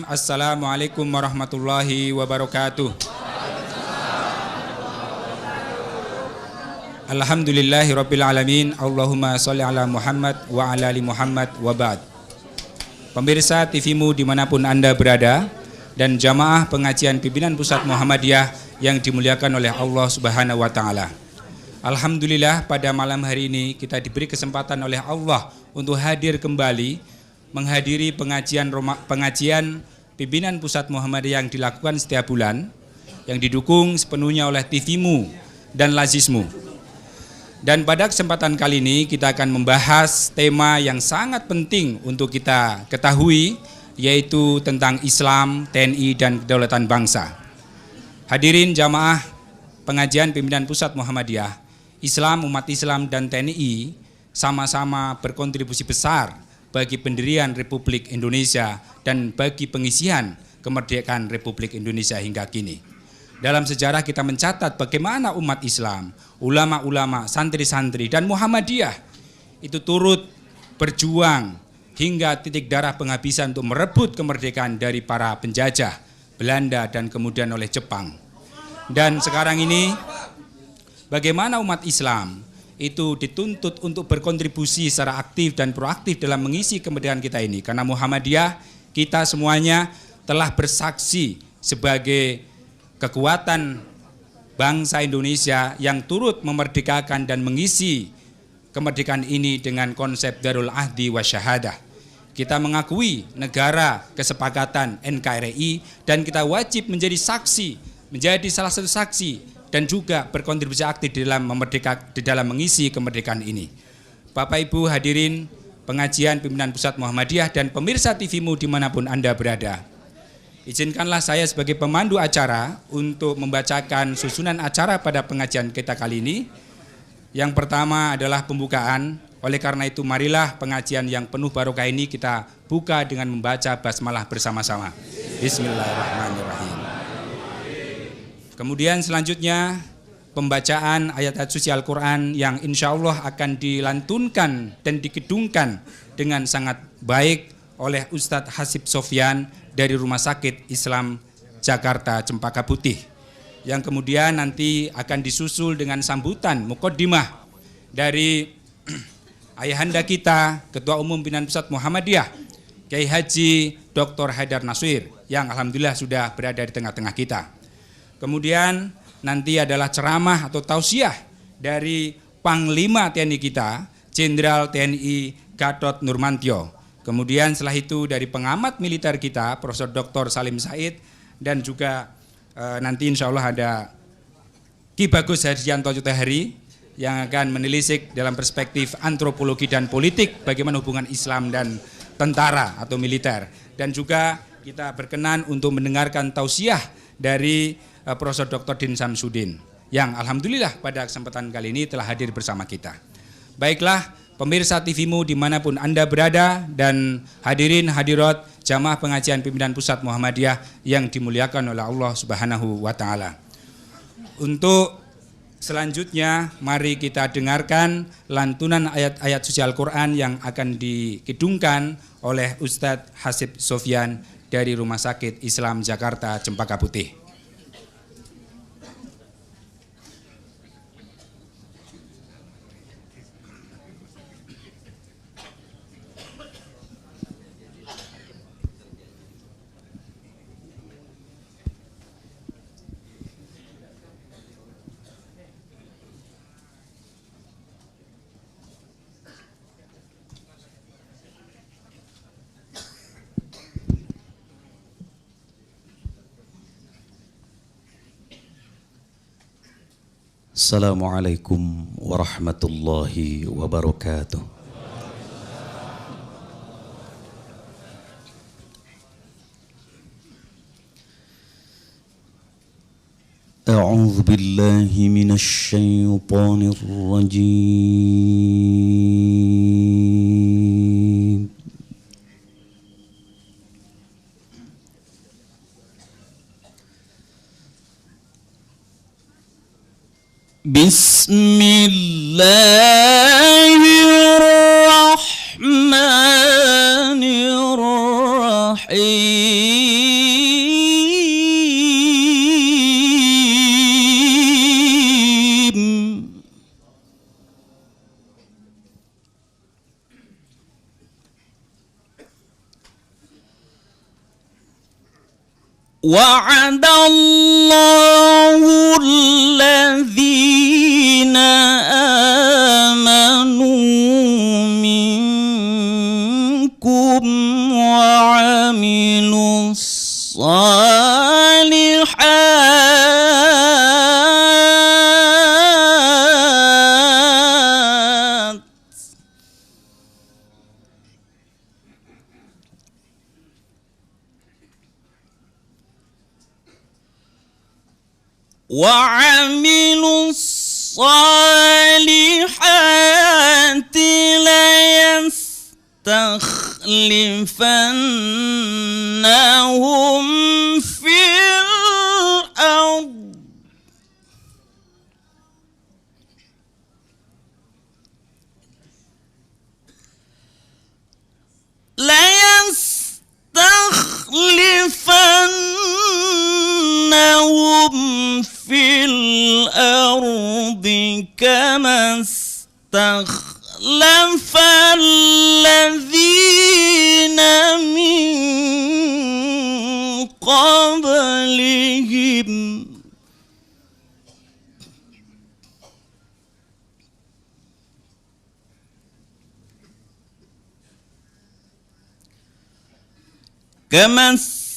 Assalamualaikum warahmatullahi wabarakatuh. Alhamdulillahi rabbil alamin. Allahumma sholli ala Muhammad wa ala ali Muhammad wa ba'd. Pemirsa TVmu dimanapun Anda berada, dan jamaah pengajian pimpinan pusat Muhammadiyah yang dimuliakan oleh Allah Subhanahu wa taala. Alhamdulillah, pada malam hari ini kita diberi kesempatan oleh Allah untuk hadir kembali menghadiri pengajian pimpinan pusat Muhammadiyah yang dilakukan setiap bulan, yang didukung sepenuhnya oleh TVmu dan Lazismu. Dan pada kesempatan kali ini kita akan membahas tema yang sangat penting untuk kita ketahui, yaitu tentang Islam, TNI, dan kedaulatan bangsa. Hadirin jamaah pengajian pimpinan pusat Muhammadiyah, Islam, umat Islam, dan TNI sama-sama berkontribusi besar bagi pendirian Republik Indonesia dan bagi pengisian kemerdekaan Republik Indonesia hingga kini. Dalam sejarah kita mencatat bagaimana umat Islam, ulama-ulama, santri-santri, dan Muhammadiyah itu turut berjuang hingga titik darah penghabisan untuk merebut kemerdekaan dari para penjajah Belanda dan kemudian oleh Jepang. Dan sekarang ini bagaimana umat Islam itu dituntut untuk berkontribusi secara aktif dan proaktif dalam mengisi kemerdekaan kita ini. Karena Muhammadiyah, kita semuanya telah bersaksi sebagai kekuatan bangsa Indonesia yang turut memerdekakan dan mengisi kemerdekaan ini dengan konsep Darul Ahdi wa Syahadah. Kita mengakui negara kesepakatan NKRI dan kita wajib menjadi saksi, menjadi salah satu saksi dan juga berkontribusi aktif di dalam mengisi kemerdekaan ini. Bapak Ibu hadirin pengajian pimpinan pusat Muhammadiyah dan pemirsa TVmu dimanapun Anda berada, izinkanlah saya sebagai pemandu acara untuk membacakan susunan acara pada pengajian kita kali ini. Yang pertama adalah pembukaan. Oleh karena itu marilah pengajian yang penuh barokah ini kita buka dengan membaca basmalah bersama-sama. Bismillahirrahmanirrahim. Kemudian selanjutnya pembacaan ayat-ayat suci Al-Quran yang insya Allah akan dilantunkan dan dikedungkan dengan sangat baik oleh Ustadz Hasib Sofyan dari Rumah Sakit Islam Jakarta Cempaka Putih, yang kemudian nanti akan disusul dengan sambutan muqaddimah dari ayahanda kita, Ketua Umum Pimpinan Pusat Muhammadiyah, Kiai Haji Dr. Haidar Nasir, yang alhamdulillah sudah berada di tengah-tengah kita. Kemudian nanti adalah ceramah atau tausiah dari Panglima TNI kita, Jenderal TNI Gatot Nurmantio. Kemudian setelah itu dari pengamat militer kita, Profesor Dr. Salim Said, dan juga nanti insya Allah ada Ki Bagus Hardianto Cutehari yang akan menelisik dalam perspektif antropologi dan politik bagaimana hubungan Islam dan tentara atau militer. Dan juga kita berkenan untuk mendengarkan tausiah dari Profesor Dr. Din Samsudin yang alhamdulillah pada kesempatan kali ini telah hadir bersama kita. Baiklah pemirsa TVmu dimanapun Anda berada dan hadirin hadirat jamaah pengajian pimpinan pusat Muhammadiyah yang dimuliakan oleh Allah Subhanahu wa taala. Untuk selanjutnya mari kita dengarkan lantunan ayat-ayat suci Al-Quran yang akan dikidungkan oleh Ustadz Hasib Sofyan dari Rumah Sakit Islam Jakarta Cempaka Putih. Assalamualaikum warahmatullahi wabarakatuh. A'udzu billahi minasy syaithanir rajim. Bismillahirrahmanirrahim. وعد الله الذين آمنوا منكم وعملوا الصالحات ليستخلفنهم في الأرض كما استخلف الذين من قبلهم كما استخلف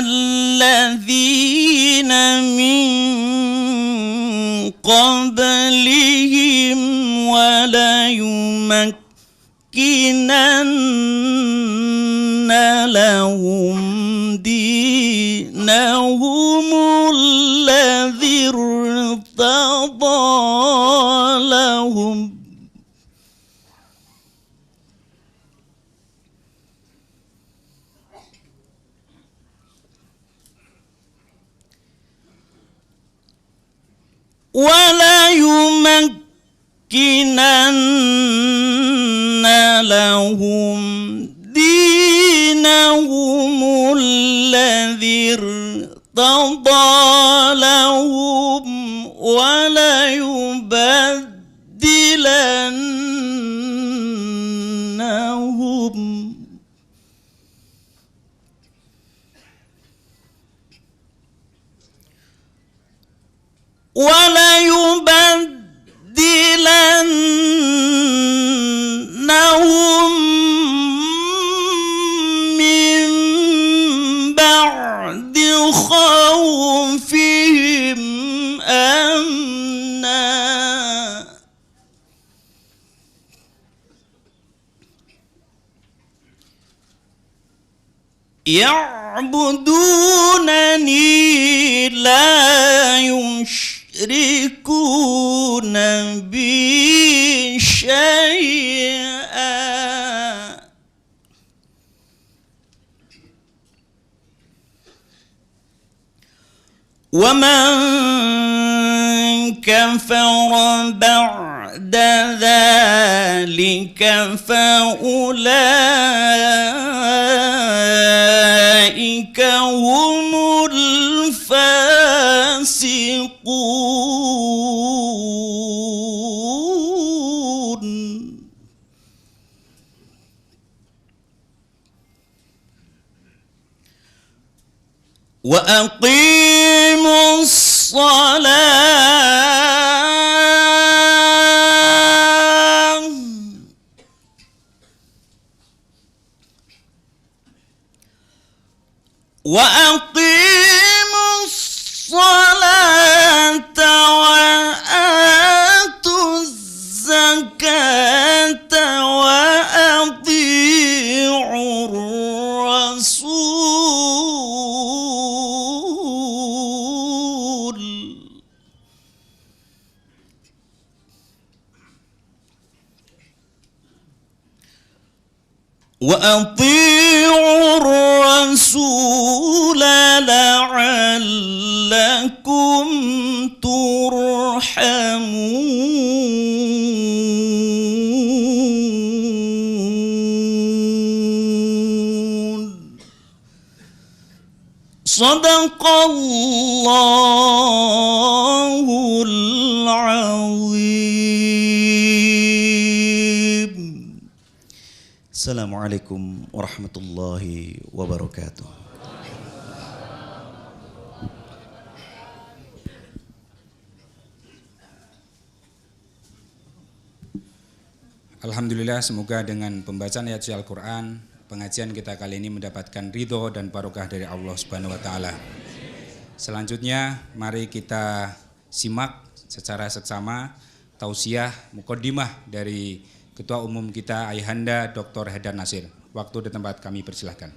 الذين من قبلهم وليمكنن لهم دينهم الذي ارتضى لهم وليمكنن لهم دينهم الذي ارتضى لهم وليبدلنهم من بعد خوفهم أمنا يعبدونني لا يشركون بي شيئا ومن كفر بعد ذلك فأولئك هم الفاسقون وأقيموا الصلاة وأقيموا الصلاة وآتوا الزكاة وأطيعوا الرسول لعلكم ترحمون صدق الله العظيم. Assalamualaikum warahmatullahi wabarakatuh. Alhamdulillah, semoga dengan pembacaan ayat suci Al-Quran, pengajian kita kali ini mendapatkan ridho dan barokah dari Allah Subhanahu wa Ta'ala. Selanjutnya, mari kita simak secara seksama tausiah muqaddimah dari Ketua Umum kita Ayahanda Dr. Haidar Nasir. Waktu dan tempat kami persilahkan.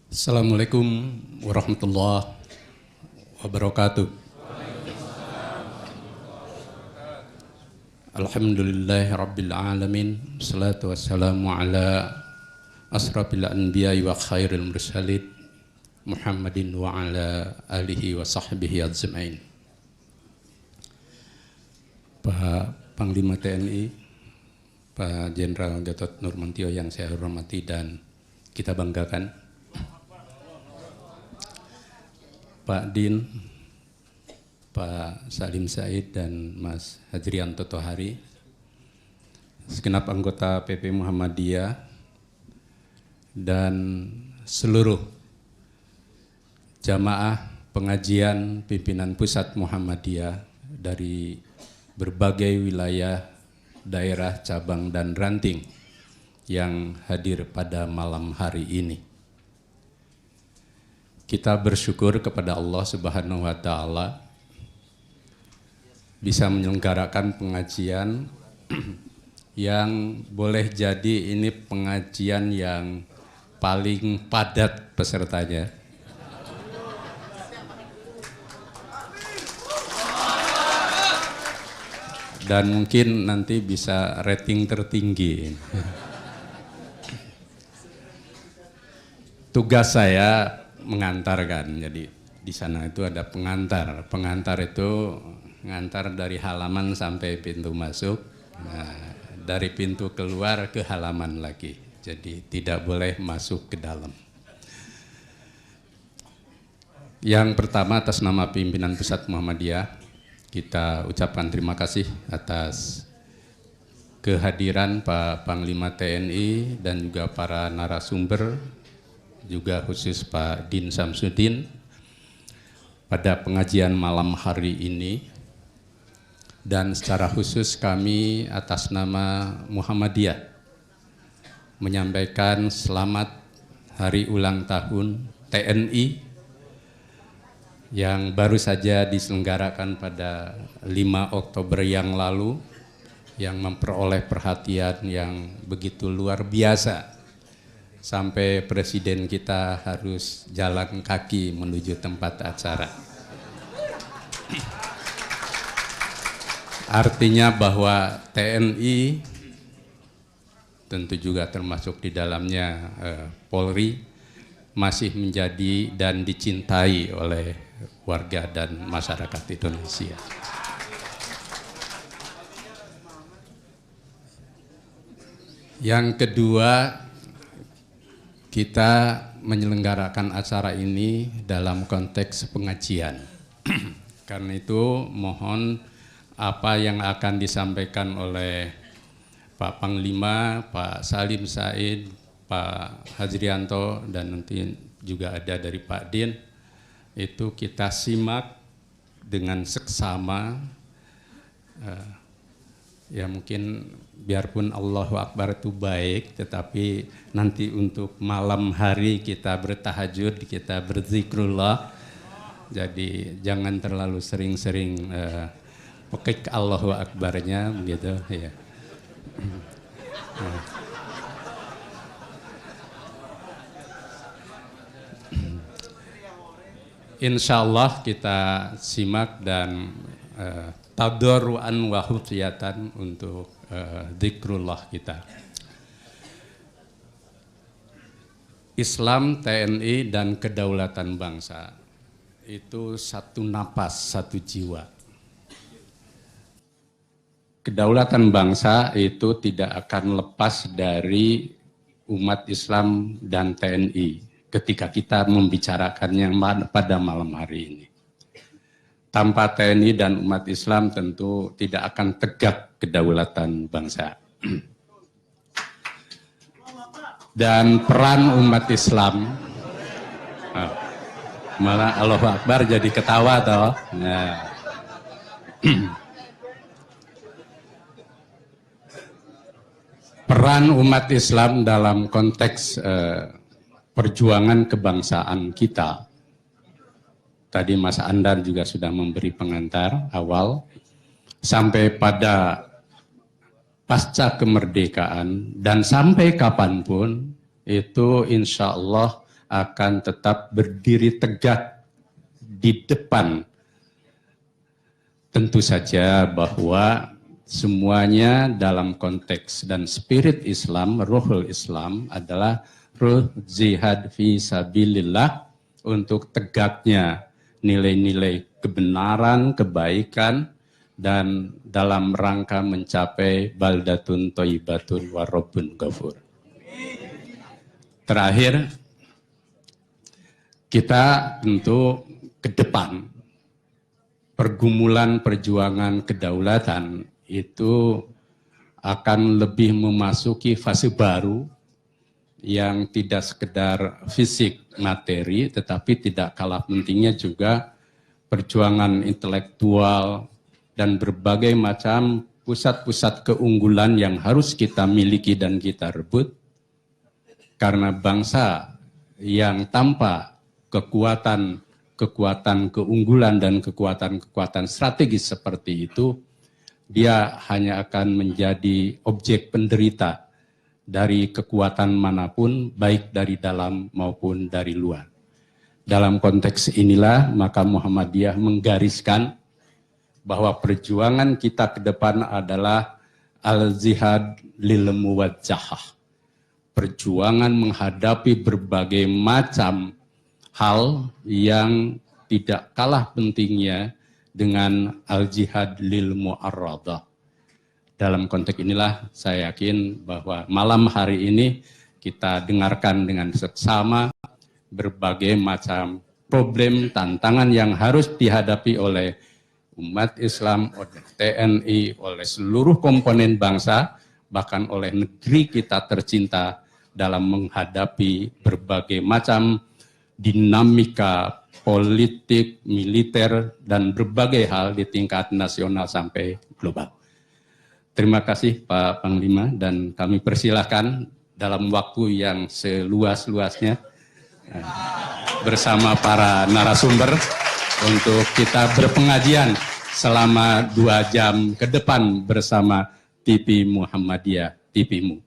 Assalamualaikum warahmatullahi wabarakatuh. Alhamdulillahi rabbil alamin. Salatu wassalamu ala asrafil anbiya'i wa khairil mursalin Muhammadin wa ala alihi wa sahbihi ajma'in. Pak Panglima TNI, Pak Jenderal Gatot Nurmantio yang saya hormati dan kita banggakan, Pak Din, Pak Salim Said dan Mas Hadrianto Tohari, segenap anggota PP Muhammadiyah dan seluruh jamaah pengajian pimpinan pusat Muhammadiyah dari berbagai wilayah, daerah, cabang dan ranting yang hadir pada malam hari ini. Kita bersyukur kepada Allah Subhanahu wa Ta'ala bisa menyelenggarakan pengajian yang boleh jadi ini pengajian yang paling padat pesertanya. Dan mungkin nanti bisa rating tertinggi. Tugas saya mengantarkan, jadi di sana itu ada pengantar. Pengantar itu ngantar dari halaman sampai pintu masuk, nah, dari pintu keluar ke halaman lagi. Jadi tidak boleh masuk ke dalam. Yang pertama, atas nama pimpinan pusat Muhammadiyah, kita ucapkan terima kasih atas kehadiran Pak Panglima TNI dan juga para narasumber, juga khusus Pak Din Samsudin pada pengajian malam hari ini. Dan secara khusus kami atas nama Muhammadiyah menyampaikan selamat hari ulang tahun TNI yang baru saja diselenggarakan pada 5 Oktober yang lalu, yang memperoleh perhatian yang begitu luar biasa. Sampai presiden kita harus jalan kaki menuju tempat acara. Artinya bahwa TNI, tentu juga termasuk di dalamnya Polri, masih menjadi dan dicintai oleh warga dan masyarakat Indonesia. Yang kedua, kita menyelenggarakan acara ini dalam konteks pengajian. Karena itu mohon apa yang akan disampaikan oleh Pak Panglima, Pak Salim Said, Pak Hadrianto, dan nanti juga ada dari Pak Din, itu kita simak dengan seksama. Ya mungkin biarpun Allahu Akbar itu baik, tetapi nanti untuk malam hari kita bertahajud, kita berzikrullah. Jadi jangan terlalu sering-sering pekik Allahu Akbarnya begitu ya. Insya Allah kita simak dan tadarruan wa khufyatan untuk zikrullah kita. Islam, TNI, dan kedaulatan bangsa itu satu napas, satu jiwa. Kedaulatan bangsa itu tidak akan lepas dari umat Islam dan TNI ketika kita membicarakannya pada malam hari ini. Tanpa TNI dan umat Islam tentu tidak akan tegak kedaulatan bangsa. dan peran umat Islam. Malah Allahu Akbar jadi ketawa toh. Nah. Peran umat Islam dalam konteks perjuangan kebangsaan kita. Tadi Mas Andar juga sudah memberi pengantar awal sampai pada pasca kemerdekaan dan sampai kapanpun itu insya Allah akan tetap berdiri tegak di depan. Tentu saja bahwa semuanya dalam konteks dan spirit Islam, ruhul Islam adalah ruh jihad fi sabilillah untuk tegaknya nilai-nilai kebenaran, kebaikan, dan dalam rangka mencapai baldatun thayyibatun wa rabbun ghafur. Terakhir, kita tentu ke depan pergumulan perjuangan kedaulatan itu akan lebih memasuki fase baru yang tidak sekedar fisik materi, tetapi tidak kalah pentingnya juga perjuangan intelektual dan berbagai macam pusat-pusat keunggulan yang harus kita miliki dan kita rebut. Karena bangsa yang tanpa kekuatan keunggulan dan kekuatan strategis seperti itu, dia hanya akan menjadi objek penderita dari kekuatan manapun, baik dari dalam maupun dari luar. Dalam konteks inilah, maka Muhammadiyah menggariskan bahwa perjuangan kita ke depan adalah al-jihad lil muwajjahah. Perjuangan menghadapi berbagai macam hal yang tidak kalah pentingnya dengan al-jihad lil mu'arradah. Dalam konteks inilah saya yakin bahwa malam hari ini kita dengarkan dengan seksama berbagai macam problem, tantangan yang harus dihadapi oleh umat Islam, oleh TNI, oleh seluruh komponen bangsa, bahkan oleh negeri kita tercinta dalam menghadapi berbagai macam dinamika politik, militer, dan berbagai hal di tingkat nasional sampai global. Terima kasih Pak Panglima, dan kami persilahkan dalam waktu yang seluas-luasnya bersama para narasumber untuk kita berpengajian selama 2 jam ke depan bersama TV Muhammadiyah, TV-mu.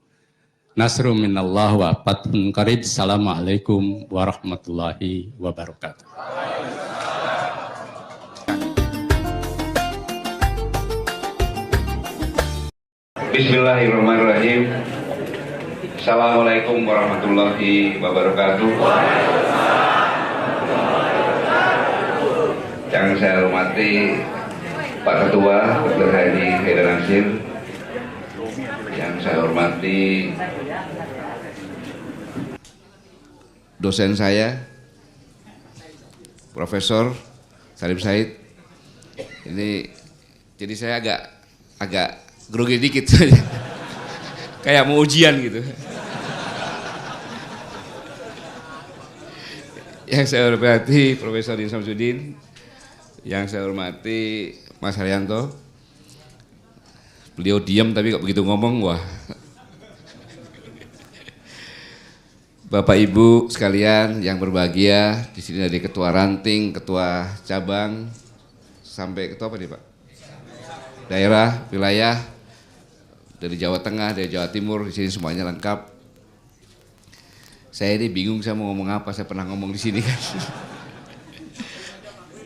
Nasrul minallah wa fathun qarib. Assalamualaikum warahmatullahi wabarakatuh. Bismillahirrahmanirrahim. Assalamualaikum warahmatullahi wabarakatuh. Yang saya hormati Pak Ketua Dr. Haji Haidar Nasir, yang saya hormati dosen saya, Profesor Salim Said. Ini jadi saya agak grogi dikit saja. Kayak mau ujian gitu. Yang saya hormati Profesor Din Samsudin, yang saya hormati Mas Haryanto. Beliau diam tapi kok begitu ngomong, wah. Bapak Ibu sekalian yang berbahagia, di sini dari Ketua Ranting, Ketua Cabang, sampai Ketua apa nih Pak? Daerah, wilayah, dari Jawa Tengah, dari Jawa Timur, di sini semuanya lengkap. Saya ini bingung saya mau ngomong apa, saya pernah ngomong di sini kan.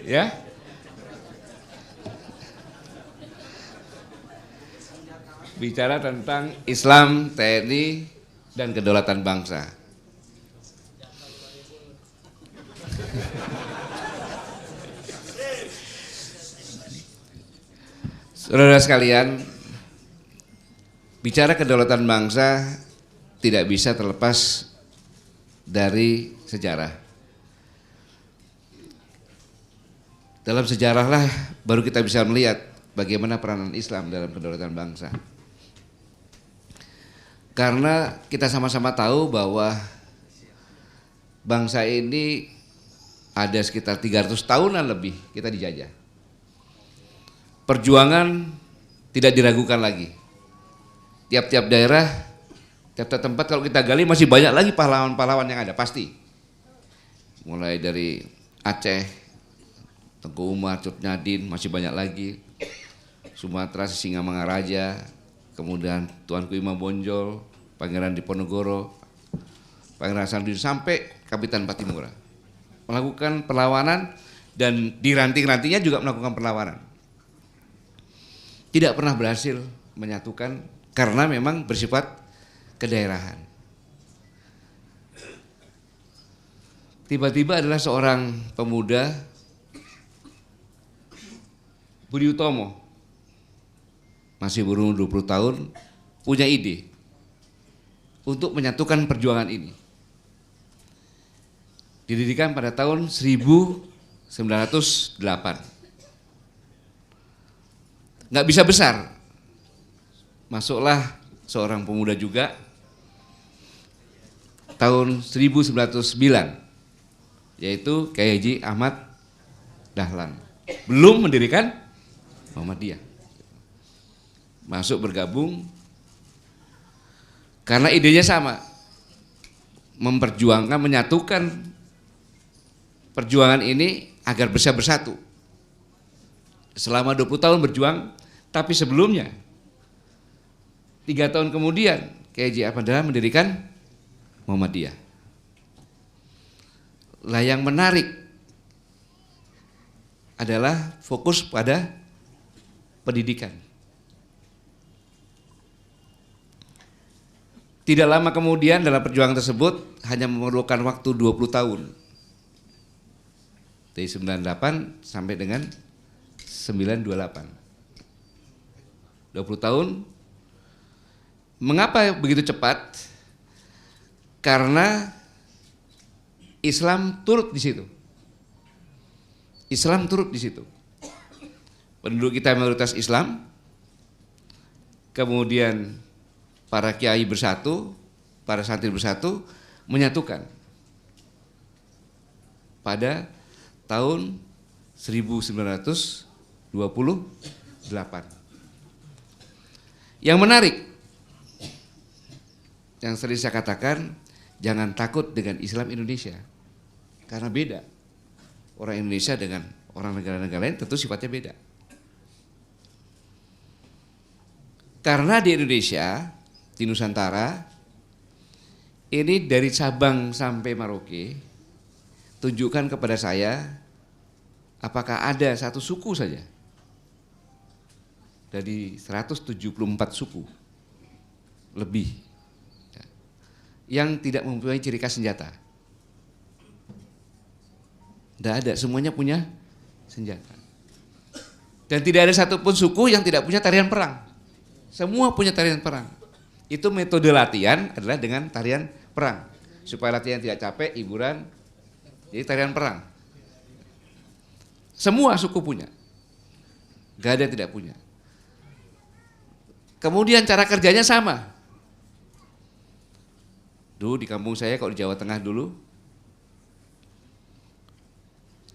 Ya? Bicara tentang Islam, TNI, dan kedaulatan bangsa. Saudara sekalian, bicara kedaulatan bangsa tidak bisa terlepas dari sejarah. Dalam sejarahlah baru kita bisa melihat bagaimana peranan Islam dalam kedaulatan bangsa. Karena kita sama-sama tahu bahwa bangsa ini ada sekitar 300 tahunan lebih kita dijajah. Perjuangan tidak diragukan lagi. Tiap-tiap daerah, tiap-tiap tempat kalau kita gali masih banyak lagi pahlawan-pahlawan yang ada, pasti. Mulai dari Aceh, Tengku Umar, Cut Nyadin, masih banyak lagi. Sumatera, Singamangaraja, kemudian Tuanku Imam Bonjol, Pangeran Diponegoro, Pangeran Hasanuddin sampai Kapitan Patimura. Melakukan perlawanan dan di ranting-rantingnya juga melakukan perlawanan. Tidak pernah berhasil menyatukan karena memang bersifat kedaerahan. Tiba-tiba adalah seorang pemuda Budi Utomo, masih berumur 20 tahun, punya ide untuk menyatukan perjuangan ini. Didirikan pada tahun 1908. Nggak bisa besar, masuklah seorang pemuda juga tahun 1909, yaitu Kiai Haji Ahmad Dahlan, belum mendirikan Muhammadiyah. Masuk bergabung karena idenya sama, memperjuangkan, menyatukan perjuangan ini agar bisa bersatu. Selama 20 tahun berjuang, tapi sebelumnya 3 tahun kemudian Kiai Haji Ahmad Dahlan mendirikan Muhammadiyah. Lah yang menarik adalah fokus pada pendidikan. Tidak lama kemudian dalam perjuangan tersebut hanya memerlukan waktu 20 tahun. Dari 98 sampai dengan 928. 20 tahun. Mengapa begitu cepat? Karena Islam turut di situ. Islam turut di situ. Penduduk kita mayoritas Islam. Kemudian para kiai bersatu, para santri bersatu, menyatukan pada tahun 1928. Yang menarik, yang sering saya katakan, jangan takut dengan Islam Indonesia, karena beda. Orang Indonesia dengan orang negara-negara lain tentu sifatnya beda. Karena di Indonesia, di Nusantara, ini dari Sabang sampai Merauke, tunjukkan kepada saya apakah ada satu suku saja dari 174 suku lebih yang tidak mempunyai ciri khas senjata. Tidak ada, semuanya punya senjata. Dan tidak ada satupun suku yang tidak punya tarian perang. Semua punya tarian perang. Itu metode latihan adalah dengan tarian perang. Supaya latihan tidak capek, hiburan, jadi tarian perang. Semua suku punya. Gak ada yang tidak punya. Kemudian cara kerjanya sama. Dulu di kampung saya, kalau di Jawa Tengah dulu,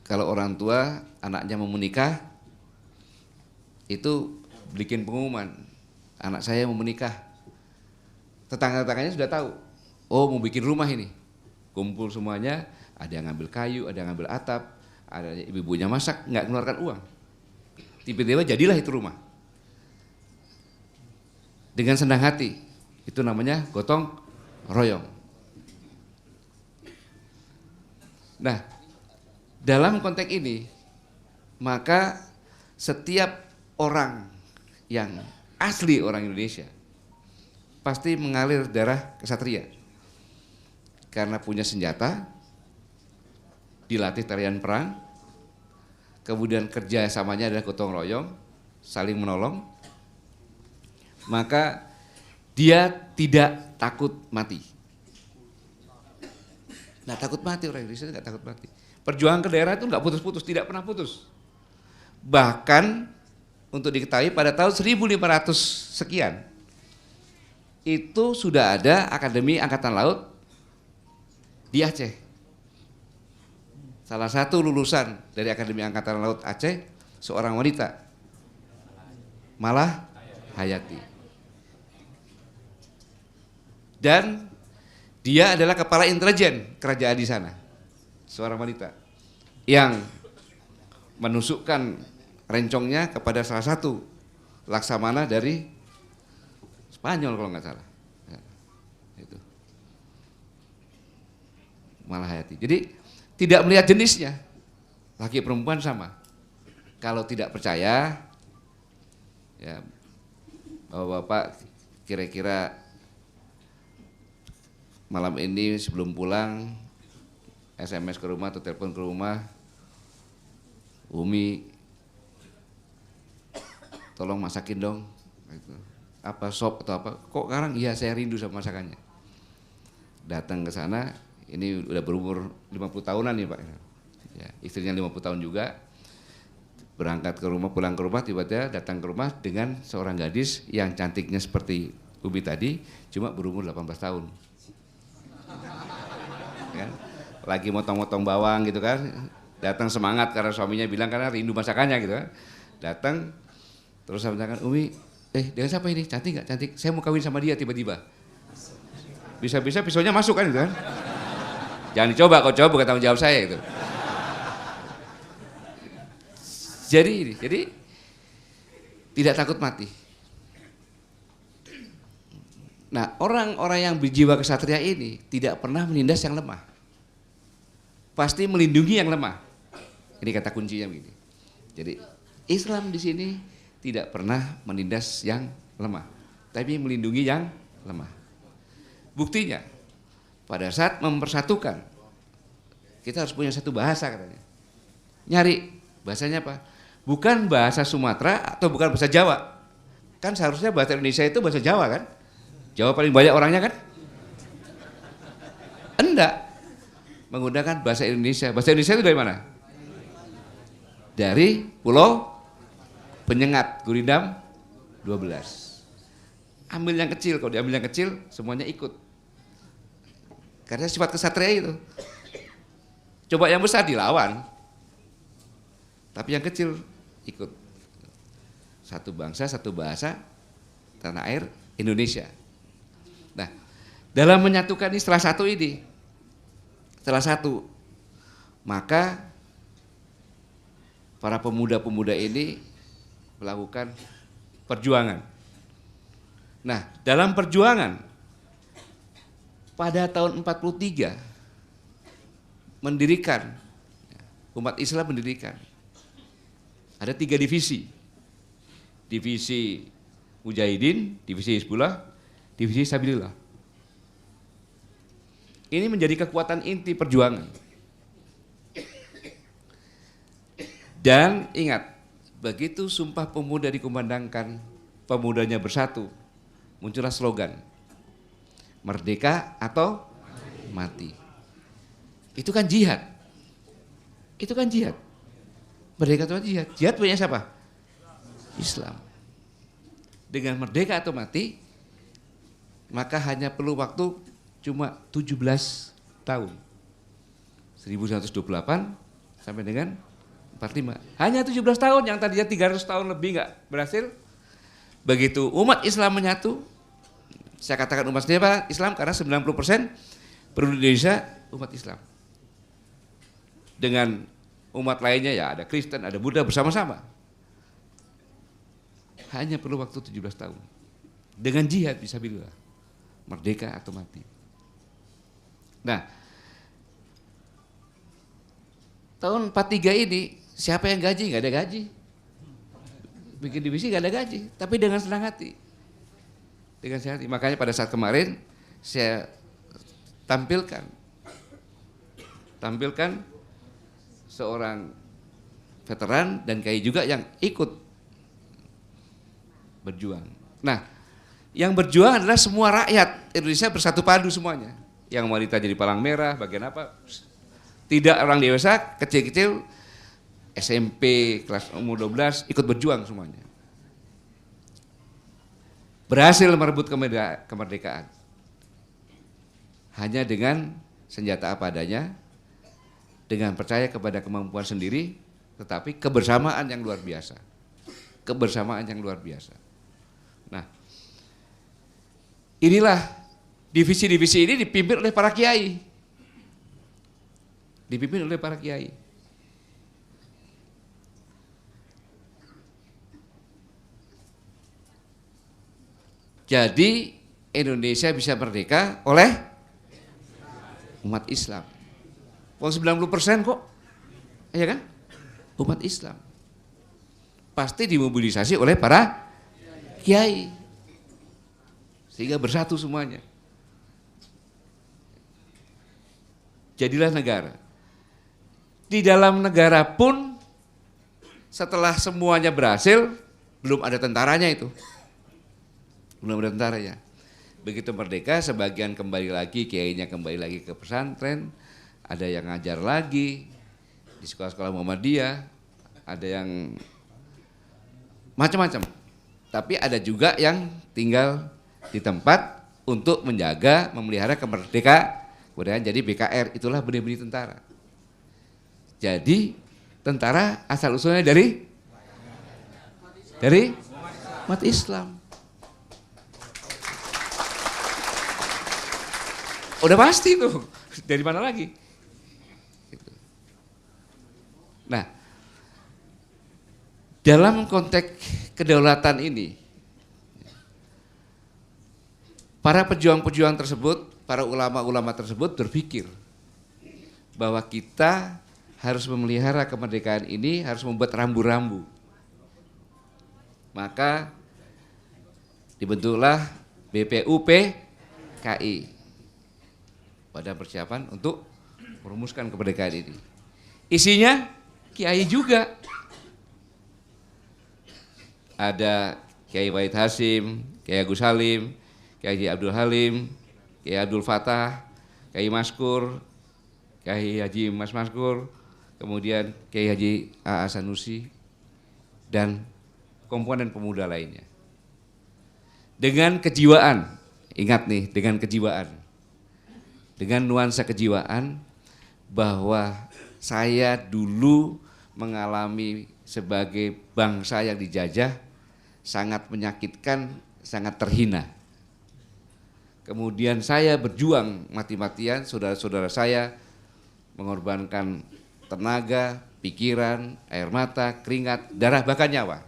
kalau orang tua anaknya mau menikah, itu bikin pengumuman, anak saya mau menikah. Tetangga-tetangganya sudah tahu, oh mau bikin rumah ini. Kumpul semuanya, ada yang ngambil kayu, ada yang ngambil atap, ada ibu-ibunya masak, nggak mengeluarkan uang. Tiba-tiba jadilah itu rumah. Dengan senang hati, itu namanya gotong royong. Nah, dalam konteks ini, maka setiap orang yang asli orang Indonesia pasti mengalir darah kesatria. Karena punya senjata, dilatih tarian perang, kemudian kerja samanya adalah gotong royong, saling menolong, maka dia tidak takut mati. Nggak takut mati, orang Indonesia nggak takut mati. Perjuangan ke daerah itu nggak putus-putus, tidak pernah putus. Bahkan untuk diketahui pada tahun 1500 sekian, itu sudah ada Akademi Angkatan Laut di Aceh. Salah satu lulusan dari Akademi Angkatan Laut Aceh seorang wanita, Malah Hayati. Dan dia adalah kepala intelijen kerajaan di sana, seorang wanita yang menusukkan rencongnya kepada salah satu laksamana dari Spanyol kalau nggak salah. Ya, itu. Malah Hayati. Jadi tidak melihat jenisnya, laki perempuan sama. Kalau tidak percaya, ya bapak-bapak kira-kira malam ini sebelum pulang SMS ke rumah atau telepon ke rumah, Umi tolong masakin dong, gitu. Apa sop atau apa? Kok sekarang? Iya, saya rindu sama masakannya. Datang ke sana, ini udah berumur 50 tahunan nih Pak. Ya, istrinya 50 tahun juga. Berangkat ke rumah, pulang ke rumah, tiba-tiba datang ke rumah dengan seorang gadis yang cantiknya seperti Umi tadi, cuma berumur 18 tahun. Kan? Lagi motong-motong bawang gitu kan. Datang semangat karena suaminya bilang karena rindu masakannya gitu kan. Datang terus saya bilang, Umi, dengan siapa ini? Cantik nggak? Cantik. Saya mau kawin sama dia tiba-tiba. Bisa-bisa pisaunya masuk kan gitu kan. Jangan dicoba, kalau coba bukan tanggung jawab saya gitu. Jadi tidak takut mati. Nah, orang-orang yang berjiwa kesatria ini tidak pernah menindas yang lemah. Pasti melindungi yang lemah. Ini kata kuncinya begini. Jadi Islam di sini tidak pernah menindas yang lemah, tapi melindungi yang lemah. Buktinya, pada saat mempersatukan, kita harus punya satu bahasa katanya. Nyari bahasanya apa? Bukan bahasa Sumatera atau bukan bahasa Jawa. Kan seharusnya bahasa Indonesia itu bahasa Jawa kan? Jawa paling banyak orangnya kan? Enggak. Menggunakan bahasa Indonesia. Bahasa Indonesia itu dari mana? Dari Pulau Penyengat, Gurindam 12. Ambil yang kecil, kalau diambil yang kecil semuanya ikut. Karena sifat kesatria itu. Coba yang besar dilawan. Tapi yang kecil ikut. Satu bangsa, satu bahasa, tanah air Indonesia. Nah, dalam menyatukan ini salah satu, maka para pemuda-pemuda ini melakukan perjuangan. Nah, dalam perjuangan pada tahun 43 mendirikan, umat Islam mendirikan. Ada 3 divisi. Divisi Mujahidin, divisi Hizbullah, divisi Sabilillah. Ini menjadi kekuatan inti perjuangan. Dan ingat, begitu Sumpah Pemuda dikumandangkan, pemudanya bersatu, muncullah slogan, merdeka atau mati. Itu kan jihad. Itu kan jihad. Merdeka atau mati jihad. Jihad punya siapa? Islam. Dengan merdeka atau mati, maka hanya perlu waktu cuma 17 tahun. 1928 sampai dengan 45. Hanya 17 tahun, yang tadinya 300 tahun lebih nggak berhasil. Begitu umat Islam menyatu, saya katakan umat Islam karena 90% penduduk Indonesia umat Islam. Dengan umat lainnya ya ada Kristen, ada Buddha bersama-sama. Hanya perlu waktu 17 tahun. Dengan jihad fisabilillah. Merdeka atau mati. Nah, tahun 43 ini siapa yang gaji? Nggak ada gaji. Bikin divisi nggak ada gaji, tapi dengan senang hati. Dengan senang hati. Makanya pada saat kemarin saya tampilkan seorang veteran dan KI juga yang ikut berjuang. Nah, yang berjuang adalah semua rakyat Indonesia bersatu padu semuanya. Yang wanita jadi palang merah, bagian apa? Tidak orang dewasa, kecil-kecil, SMP, kelas umur 12, ikut berjuang semuanya. berhasil merebut kemerdekaan. Hanya dengan senjata apa adanya, dengan percaya kepada kemampuan sendiri, tetapi kebersamaan yang luar biasa. Kebersamaan yang luar biasa. Nah, inilah divisi-divisi ini dipimpin oleh para kiai. Dipimpin oleh para kiai. Jadi Indonesia bisa merdeka oleh umat Islam. 90% kok, ya kan? Umat Islam. Pasti dimobilisasi oleh para kiai. Sehingga bersatu semuanya. Jadilah negara. Di dalam negara pun setelah semuanya berhasil, belum ada tentaranya itu. Belum ada tentaranya. Begitu merdeka, sebagian kembali lagi, kiainya kembali lagi ke pesantren, ada yang ngajar lagi di sekolah-sekolah Muhammadiyah, ada yang macam-macam. Tapi ada juga yang tinggal di tempat untuk menjaga, memelihara kemerdekaan. Jadi BKR itulah benih-benih tentara. Jadi tentara asal usulnya dari umat Islam. Udah pasti tuh, dari mana lagi? Nah, dalam konteks kedaulatan ini, para pejuang-pejuang tersebut, para ulama-ulama tersebut berpikir bahwa kita harus memelihara kemerdekaan ini, harus membuat rambu-rambu. Maka dibentuklah BPUPKI. Pada persiapan untuk merumuskan kemerdekaan ini. Isinya kiai juga. Ada Kiai Wahid Hasyim, Kiai Agus Halim, Kiai Haji Abdul Halim, Kiai Abdul Fatah, Kiai Maskur, Kiai Haji Mas Maskur, kemudian Kiai Haji A.A. Sanusi, dan komponen pemuda lainnya. Dengan kejiwaan, ingat nih, dengan kejiwaan. Dengan nuansa kejiwaan bahwa saya dulu mengalami sebagai bangsa yang dijajah sangat menyakitkan, sangat terhina. Kemudian saya berjuang mati-matian, saudara-saudara saya mengorbankan tenaga, pikiran, air mata, keringat, darah, bahkan nyawa.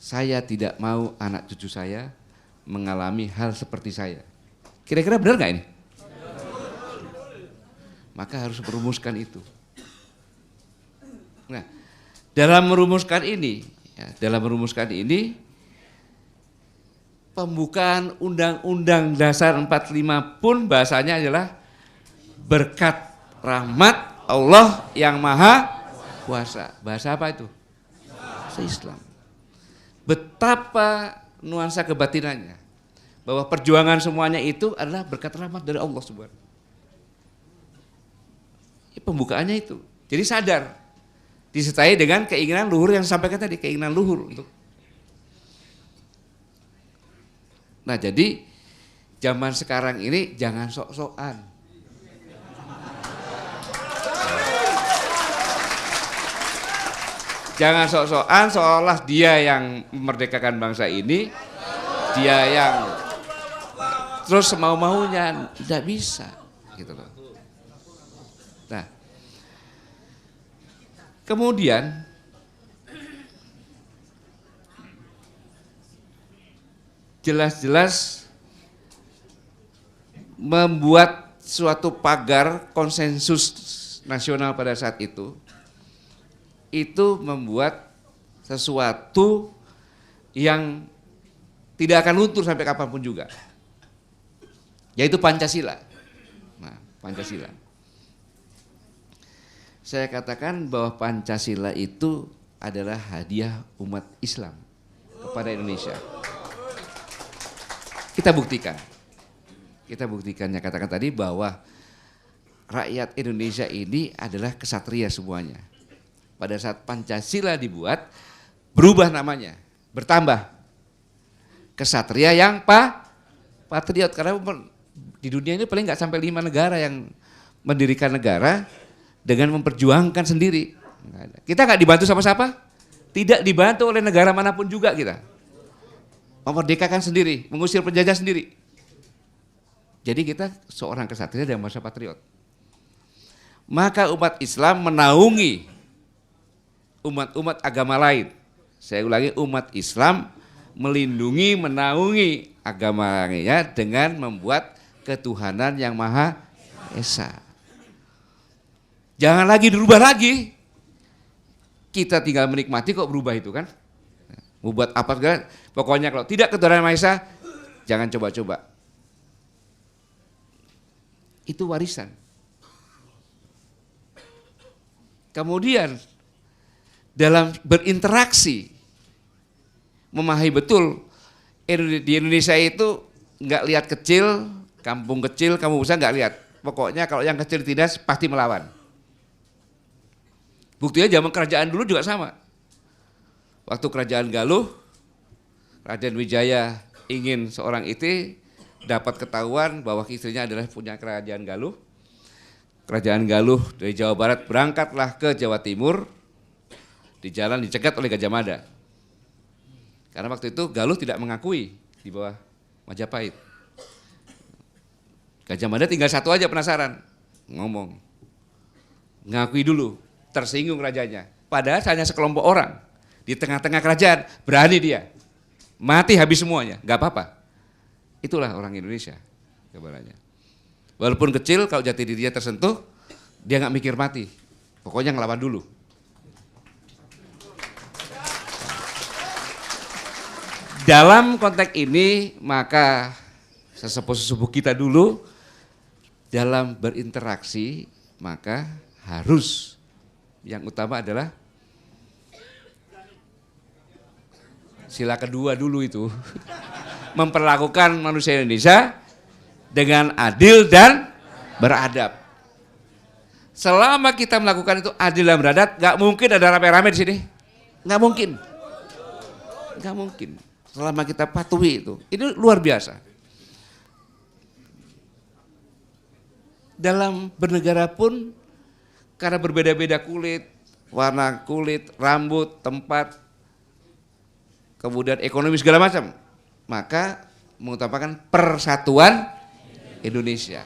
Saya tidak mau anak cucu saya mengalami hal seperti saya. Kira-kira benar nggak ini? Maka harus merumuskan itu. Nah, dalam merumuskan ini, pembukaan Undang-Undang Dasar 45 pun bahasanya adalah berkat rahmat Allah yang Maha Kuasa. Bahasa apa itu? Bahasa Islam. Betapa nuansa kebatinannya, bahwa perjuangan semuanya itu adalah berkat rahmat dari Allah Subhanahu. Pembukaannya itu. Jadi sadar. Disertai dengan keinginan luhur yang disampaikan tadi, keinginan luhur untuk. Nah, jadi zaman sekarang ini jangan sok-sokan. Jangan sok-sokan seolah dia yang memerdekakan bangsa ini, dia yang terus semau-maunya, tidak bisa, gitu loh. Nah, kemudian jelas-jelas membuat suatu pagar konsensus nasional pada saat itu membuat sesuatu yang tidak akan luntur sampai kapanpun juga, yaitu Pancasila. Nah, Pancasila. Saya katakan bahwa Pancasila itu adalah hadiah umat Islam kepada Indonesia. Kita buktikannya, katakan tadi bahwa rakyat Indonesia ini adalah kesatria semuanya. Pada saat Pancasila dibuat, berubah namanya, bertambah. kesatria yang patriot. Karena di dunia ini paling nggak sampai 5 negara yang mendirikan negara dengan memperjuangkan sendiri. Kita nggak dibantu sama siapa? Tidak dibantu oleh negara manapun juga kita. Memerdekakan sendiri, mengusir penjajah sendiri. Jadi kita seorang kesatria dan bangsa patriot. Maka umat Islam menaungi umat-umat agama lain. Saya ulangi, umat Islam melindungi, menaungi agama lainnya dengan membuat ketuhanan yang Maha Esa. Jangan lagi dirubah lagi. Kita tinggal menikmati kok berubah itu kan. Mau buat apa segala, pokoknya kalau tidak ketuhanan Maha Esa, jangan coba-coba. Itu warisan. Kemudian dalam berinteraksi memahami betul di Indonesia itu nggak lihat kecil, kampung kecil, kampung besar nggak lihat. Pokoknya kalau yang kecil ditindas pasti melawan. Buktinya zaman kerajaan dulu juga sama. Waktu kerajaan Galuh, Raden Wijaya ingin seorang itu dapat ketahuan bahwa istrinya adalah punya kerajaan Galuh. Kerajaan Galuh dari Jawa Barat berangkatlah ke Jawa Timur, di jalan dicegat oleh Gajah Mada. Karena waktu itu Galuh tidak mengakui di bawah Majapahit. Gajah Mada tinggal satu aja penasaran, ngomong. Ngakui dulu, tersinggung rajanya. Padahal hanya sekelompok orang. Di tengah-tengah kerajaan, berani dia. Mati habis semuanya, gak apa-apa. Itulah orang Indonesia, kebarannya. Walaupun kecil, kalau jati dirinya tersentuh, dia nggak mikir mati. Pokoknya ngelawan dulu. Dalam konteks ini, maka sesepuh-sesepuh kita dulu, dalam berinteraksi, maka harus yang utama adalah sila kedua dulu itu. Memperlakukan manusia Indonesia dengan adil dan beradab. Selama kita melakukan itu adil dan beradab, nggak mungkin ada rame-rame di sini. Nggak mungkin. Nggak mungkin. Selama kita patuhi itu luar biasa. Dalam bernegara pun, karena berbeda-beda kulit, warna kulit, rambut, tempat, kemudian ekonomi segala macam, maka mengutamakan persatuan Indonesia.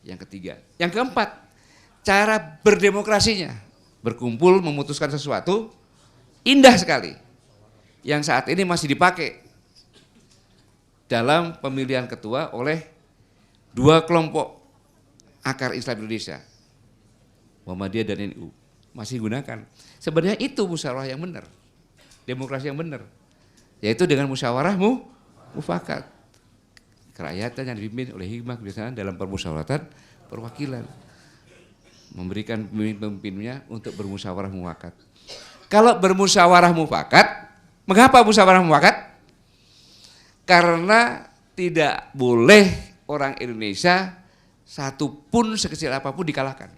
Yang ketiga. Yang keempat, cara berdemokrasinya. Berkumpul memutuskan sesuatu, indah sekali. Yang saat ini masih dipakai dalam pemilihan ketua oleh 2 kelompok akar Islam Indonesia. Muhammadiyah dan NU. Masih gunakan. Sebenarnya itu musyawarah yang benar. Demokrasi yang benar. Yaitu dengan musyawarah mufakat. Kerakyatan yang dipimpin oleh hikmah kebijaksanaan dalam permusyawaratan perwakilan. Memberikan pemimpinnya untuk bermusyawarah mufakat. Kalau bermusyawarah mufakat, mengapa musyawarah mufakat? Karena tidak boleh orang Indonesia satupun sekecil apapun dikalahkan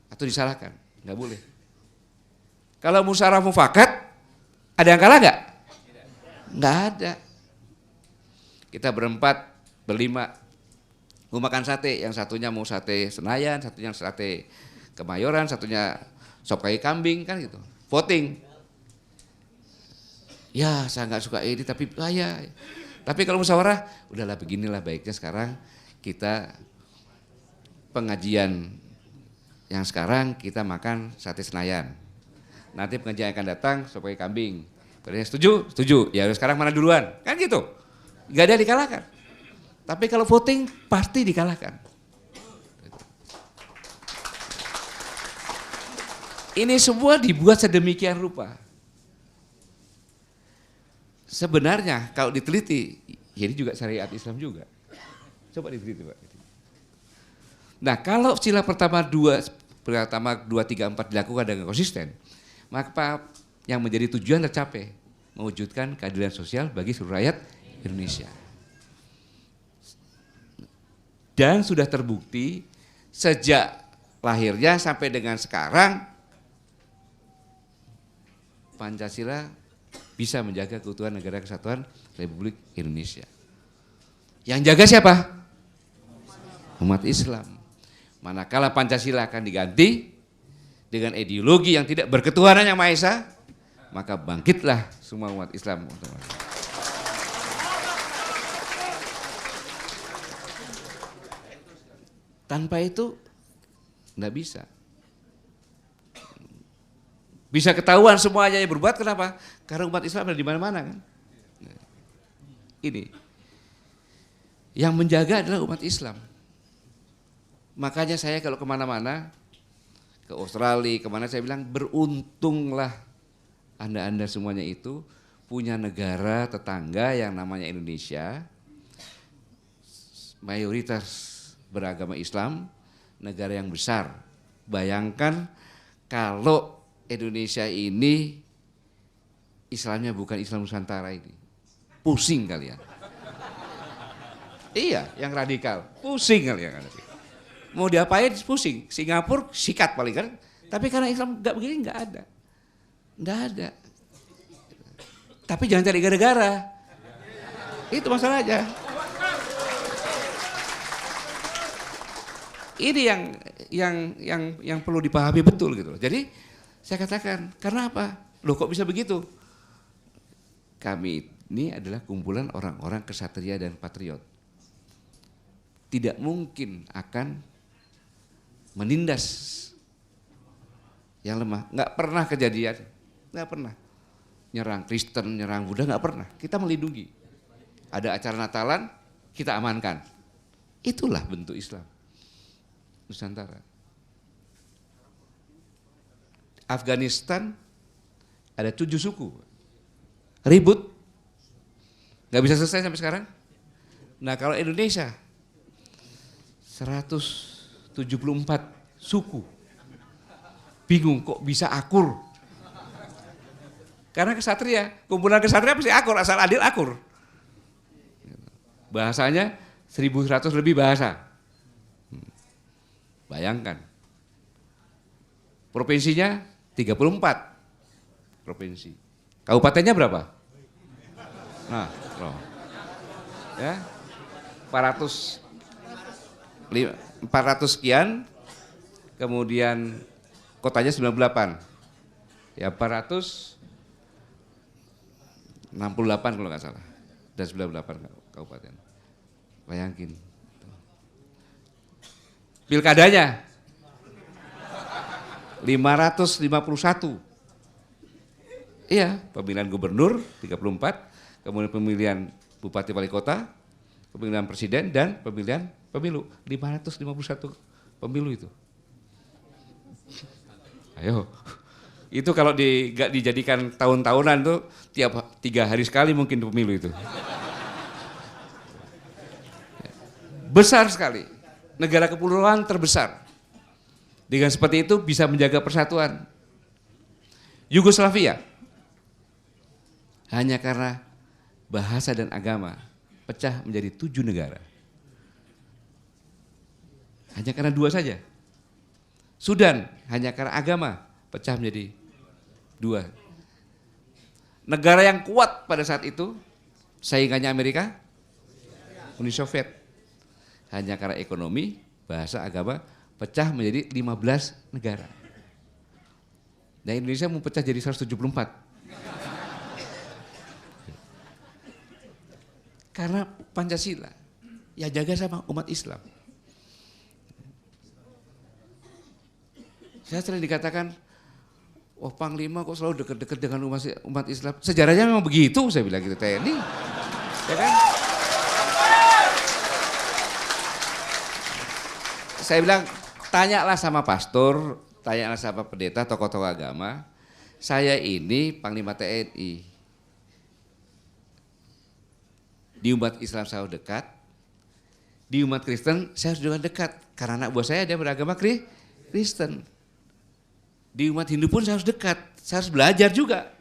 atau disalahkan, nggak boleh. Kalau musyawarah mufakat, ada yang kalah nggak? Nggak ada. Kita berempat, berlima, mau makan sate, yang satunya mau sate Senayan, satunya sate Kemayoran, satunya sop kaki kambing, kan gitu. Voting. Ya, saya nggak suka ini, tapi ya. Tapi kalau musyawarah, udahlah beginilah baiknya sekarang kita pengajian yang sekarang kita makan sate Senayan. Nanti pengajian yang akan datang sop kaki kambing. Setuju? Setuju. Ya sekarang mana duluan? Kan gitu. Gak ada yang dikalahkan. Tapi kalau voting pasti dikalahkan. Ini semua dibuat sedemikian rupa. Sebenarnya kalau diteliti, ya ini juga syariat Islam juga. Coba diteliti Pak. Nah kalau sila pertama 2, 3, 4 dilakukan dengan konsisten, maka yang menjadi tujuan tercapai, mewujudkan keadilan sosial bagi seluruh rakyat Indonesia. Dan sudah terbukti sejak lahirnya sampai dengan sekarang Pancasila bisa menjaga keutuhan negara kesatuan Republik Indonesia. Yang jaga siapa? Umat Islam. Manakala Pancasila akan diganti dengan ideologi yang tidak berketuhanan yang Maha Esa, maka bangkitlah semua umat Islam. Tanpa itu enggak bisa. Bisa ketahuan semuanya yang berbuat, kenapa? Karena umat Islam ada di mana-mana kan. Ini yang menjaga adalah umat Islam. Makanya saya kalau kemana-mana, ke Australia, kemana saya bilang beruntunglah Anda semuanya itu punya negara tetangga yang namanya Indonesia, mayoritas beragama Islam, negara yang besar. Bayangkan kalau Indonesia ini Islamnya bukan Islam Nusantara ini, pusing kalian. Iya, yang radikal, pusing kalian. Mau diapain pusing, Singapura sikat paling kan, tapi karena Islam nggak begini nggak ada. Tapi jangan cari gara-gara, itu masalahnya. Ini yang perlu dipahami betul gitu. Jadi saya katakan, karena apa? Loh kok bisa begitu? Kami ini adalah kumpulan orang-orang kesatria dan patriot. Tidak mungkin akan menindas yang lemah. Nggak pernah kejadian, nggak pernah. Nyerang Kristen, nyerang Buddha, nggak pernah. Kita melindungi. Ada acara Natalan, kita amankan. Itulah bentuk Islam Nusantara. Afghanistan ada 7 suku, ribut, nggak bisa selesai sampai sekarang. Nah kalau Indonesia 174 suku, bingung kok bisa akur. Karena kesatria, kumpulan kesatria pasti akur, asal adil akur. Bahasanya 1100 lebih bahasa. Bayangkan. Provinsinya 34 provinsi. Kabupatennya berapa? Nah, loh. Ya. 400 sekian. Kemudian kotanya 98. Ya 468 kalau nggak salah. Dan 98 kabupaten. Bayangin. Pilkadanya 551. Iya, pemilihan gubernur 34, kemudian pemilihan bupati wali kota, pemilihan presiden dan pemilihan pemilu 551 pemilu itu. Ayo. Itu kalau nggak dijadikan tahun-tahunan tuh tiap 3 hari sekali mungkin pemilu itu. Besar sekali. Negara kepulauan terbesar. Dengan seperti itu bisa menjaga persatuan. Yugoslavia hanya karena bahasa dan agama pecah menjadi 7 negara. Hanya karena 2 saja. Sudan hanya karena agama pecah menjadi 2. Negara yang kuat pada saat itu saingannya Amerika, Uni Soviet. Hanya karena ekonomi, bahasa, agama pecah menjadi 15 negara. Nah Indonesia mau pecah jadi 174. Karena Pancasila, ya jaga sama umat Islam. Saya sering dikatakan, oh Panglima kok selalu dekat-dekat dengan umat Islam. Sejarahnya memang begitu, saya bilang gitu TNI. Ya kan? Saya bilang, tanyalah sama pastor, tanyalah sama pendeta, tokoh-tokoh agama. Saya ini Panglima TNI. Di umat Islam saya dekat, di umat Kristen saya juga dekat. Karena anak buah saya dia beragama Kristen. Di umat Hindu pun saya harus dekat, saya harus belajar juga.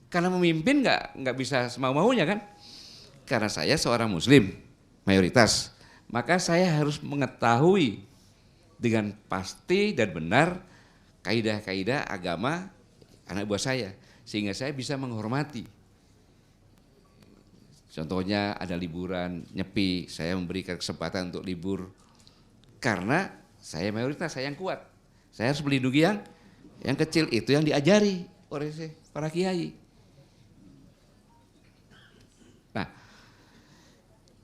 Karena memimpin nggak bisa semau-maunya kan. Karena saya seorang Muslim, mayoritas. Maka saya harus mengetahui dengan pasti dan benar kaidah-kaidah agama anak buah saya. sehingga saya bisa menghormati. Contohnya ada liburan, nyepi, saya memberikan kesempatan untuk libur karena saya mayoritas, saya yang kuat. Saya harus melindungi yang kecil, itu yang diajari oleh para kiai. Nah,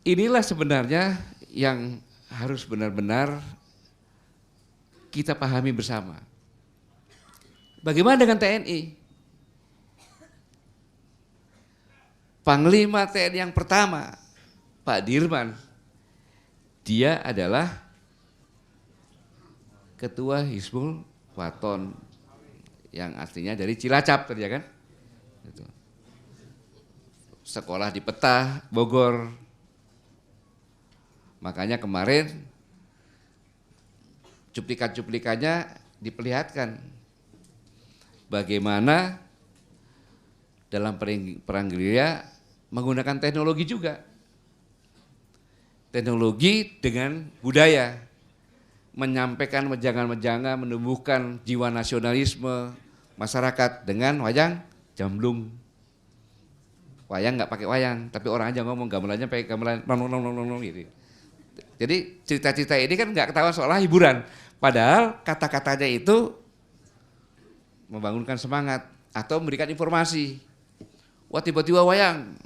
inilah sebenarnya yang harus benar-benar kita pahami bersama. Bagaimana dengan TNI? Panglima TNI yang pertama, Pak Dirman, dia adalah Ketua Hizbul Waton, yang artinya dari Cilacap tadi ya kan? Sekolah di Petah, Bogor. Makanya kemarin cuplikan-cuplikannya diperlihatkan bagaimana dalam perang gerilya menggunakan teknologi juga. Teknologi dengan budaya, menyampaikan wejangan-wejangan, menumbuhkan jiwa nasionalisme masyarakat dengan wayang jamblung. Wayang nggak pakai wayang, tapi orang aja ngomong, gamelannya pakai gamelan nong gitu. Jadi cerita-cerita ini kan nggak ketahuan seolah hiburan, padahal kata-katanya itu membangunkan semangat atau memberikan informasi. Wah, tiba-tiba wayang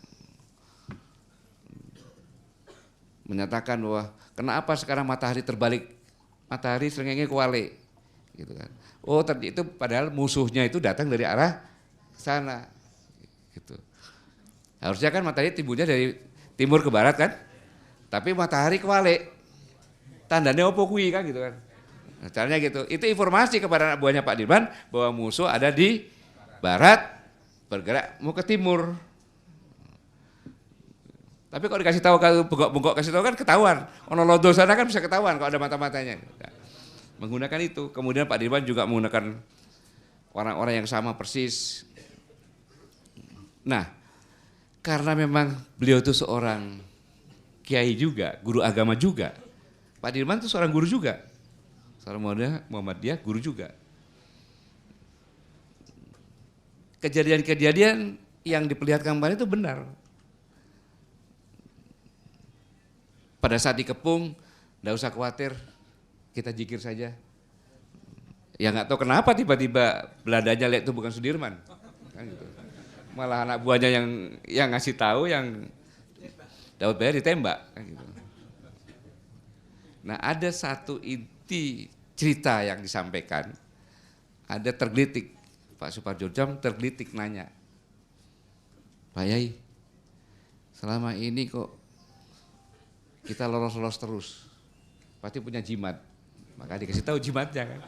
menyatakan bahwa kenapa sekarang matahari terbalik, matahari srengenge kuali, gitu kan. Oh, itu padahal musuhnya itu datang dari arah sana, gitu. Harusnya kan matahari timbulnya dari timur ke barat kan, tapi matahari kuali, tandanya opo kui kan, gitu kan. Nah, caranya gitu. Itu informasi kepada anak buahnya Pak Dirman bahwa musuh ada di barat, bergerak mau ke timur. Tapi kalau dikasih tahu, kalau bengkok-bengkok kasih tahu kan ketahuan. Ono lodo sana kan bisa ketahuan kalau ada mata-matanya. Nah, menggunakan itu. Kemudian Pak Dirman juga menggunakan orang-orang yang sama persis. Nah, karena memang beliau itu seorang kiai juga, guru agama juga. Pak Dirman itu seorang guru juga. Seorang Muhammadiyah guru juga. Kejadian-kejadian yang diperlihatkan kemarin itu benar. Pada saat dikepung, enggak usah khawatir, kita zikir saja. Ya nggak tahu kenapa tiba-tiba Belandanya lihat itu bukan Sudirman. Kan gitu. Malah anak buahnya yang ngasih tahu, yang Daud Bayar ditembak. Kan gitu. Nah, ada satu inti cerita yang disampaikan, ada tergelitik. Pak Supardjodjam tergelitik nanya, Pak Yai, selama ini kok kita lolos-lolos terus, pasti punya jimat. Maka dikasih tahu jimatnya kan.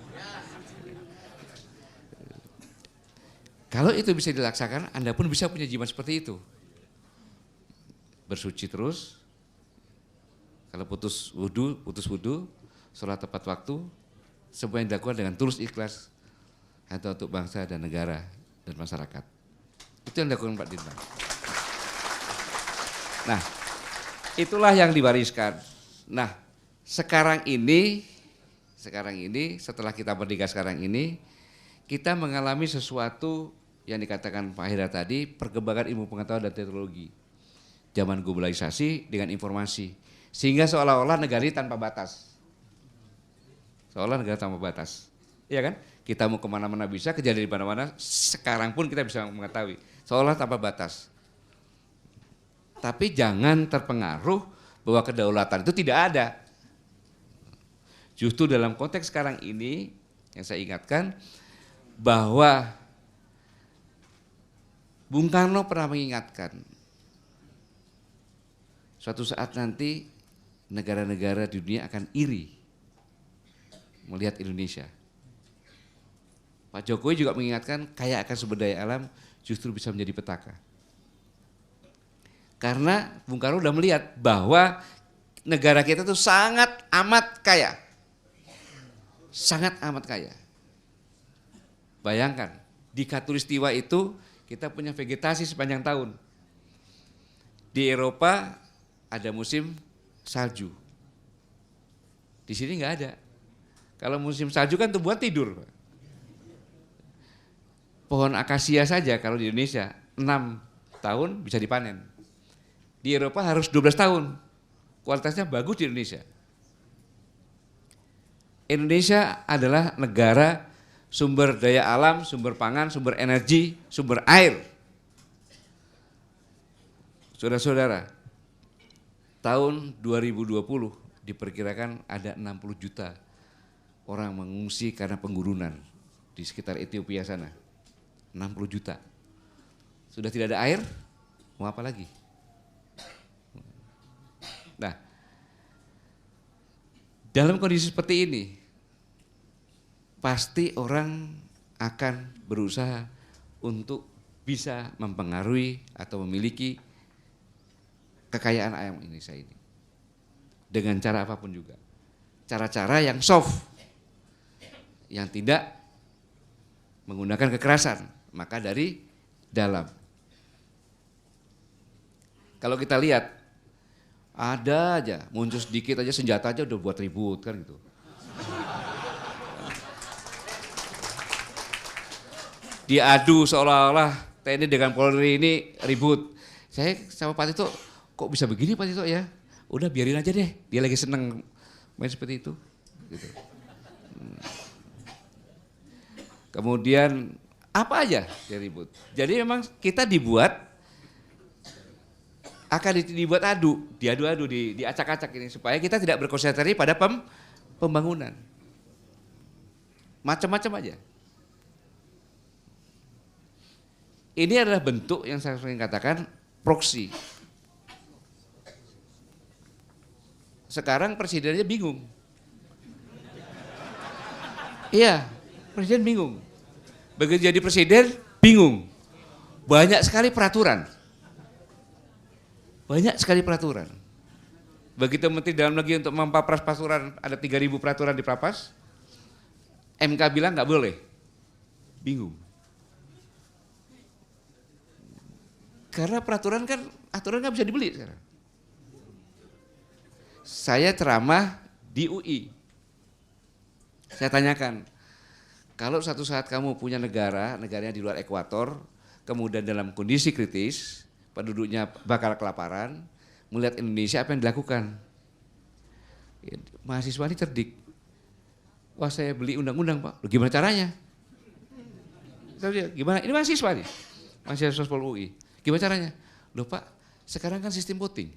Kalau itu bisa dilaksanakan, Anda pun bisa punya jimat seperti itu. Bersuci terus, kalau putus wudhu, sholat tepat waktu, semua yang dilakukan dengan tulus ikhlas, hanya untuk bangsa dan negara dan masyarakat. Itu yang dilakukan Pak Dirman. Nah, itulah yang diwariskan. Nah, sekarang ini setelah kita merdeka sekarang ini, kita mengalami sesuatu yang dikatakan Pak Hira tadi, perkembangan ilmu pengetahuan dan teknologi. Zaman globalisasi dengan informasi. Sehingga seolah-olah negara ini tanpa batas. Seolah negara tanpa batas. Iya kan? Kita mau kemana-mana bisa, kejadian di mana-mana, sekarang pun kita bisa mengetahui. Seolah tanpa batas. Tapi jangan terpengaruh bahwa kedaulatan itu tidak ada. Justru dalam konteks sekarang ini, yang saya ingatkan, bahwa Bung Karno pernah mengingatkan, suatu saat nanti negara-negara di dunia akan iri melihat Indonesia. Pak Jokowi juga mengingatkan kaya akan sumber daya alam justru bisa menjadi petaka. Karena Bung Karno sudah melihat bahwa negara kita itu sangat amat kaya. Sangat amat kaya. Bayangkan, di Khatulistiwa itu kita punya vegetasi sepanjang tahun. Di Eropa ada musim salju. Di sini nggak ada. Kalau musim salju kan tumbuhan tidur. pohon akasia saja kalau di Indonesia 6 tahun bisa dipanen. Di Eropa harus 12 tahun. Kualitasnya bagus di Indonesia. Indonesia adalah negara sumber daya alam, sumber pangan, sumber energi, sumber air. Saudara-saudara, tahun 2020 diperkirakan ada 60 juta orang mengungsi karena penggurunan di sekitar Ethiopia sana. 60 juta. Sudah tidak ada air, mau apa lagi? Nah, dalam kondisi seperti ini, pasti orang akan berusaha untuk bisa mempengaruhi atau memiliki kekayaan ayam Indonesia ini. Dengan cara apapun juga. Cara-cara yang soft, yang tidak menggunakan kekerasan, maka dari dalam. Kalau kita lihat, ada aja, muncul sedikit aja senjata aja udah buat ribut kan gitu. Diadu seolah-olah TNI dengan Polri ini ribut. Saya sama Pak Tito, kok bisa begini Pak Tito ya? Udah biarin aja deh, dia lagi seneng main seperti itu. Gitu. Kemudian apa aja dia ribut. Jadi memang kita akan dibuat diadu-adu, diacak-acak ini supaya kita tidak berkonsentrasi pada pembangunan. Macam-macam aja. Ini adalah bentuk yang saya sering katakan proksi. Sekarang presidennya bingung. Iya, presiden bingung. Begitu jadi presiden, bingung. Banyak sekali peraturan. Banyak sekali peraturan. Begitu Menteri Dalam Negeri untuk mempapras peraturan, ada 3.000 peraturan di Prapas. MK bilang nggak boleh. Bingung. Karena peraturan kan, aturan nggak bisa dibeli sekarang. Saya ceramah di UI. Saya tanyakan, kalau suatu saat kamu punya negaranya di luar ekuator, kemudian dalam kondisi kritis, penduduknya bakal kelaparan, melihat Indonesia apa yang dilakukan? Mahasiswa ini cerdik. Wah saya beli undang-undang Pak, loh, gimana caranya? Gimana? Ini mahasiswa nih, mahasiswa UI. Gimana caranya? Loh Pak, sekarang kan sistem voting.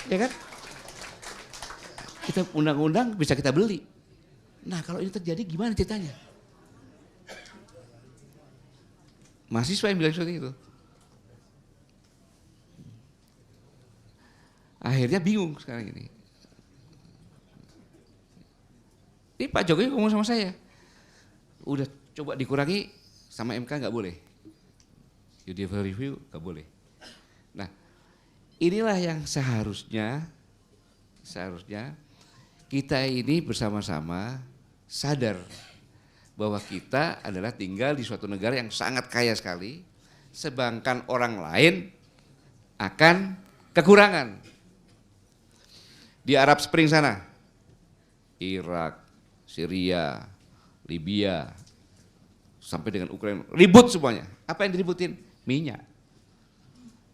Ya kan? Kita undang-undang bisa kita beli. Nah kalau ini terjadi gimana ceritanya? Mahasiswa yang bilang seperti itu. Akhirnya bingung sekarang ini. Ini Pak Jokowi ngomong sama saya. Udah coba dikurangi sama MK nggak boleh. Judicial review nggak boleh. Nah inilah yang seharusnya kita ini bersama-sama sadar bahwa kita adalah tinggal di suatu negara yang sangat kaya sekali, sedangkan orang lain akan kekurangan. Di Arab Spring sana, Irak, Syria, Libya, sampai dengan Ukraina, ribut semuanya. Apa yang diributin? Minyak.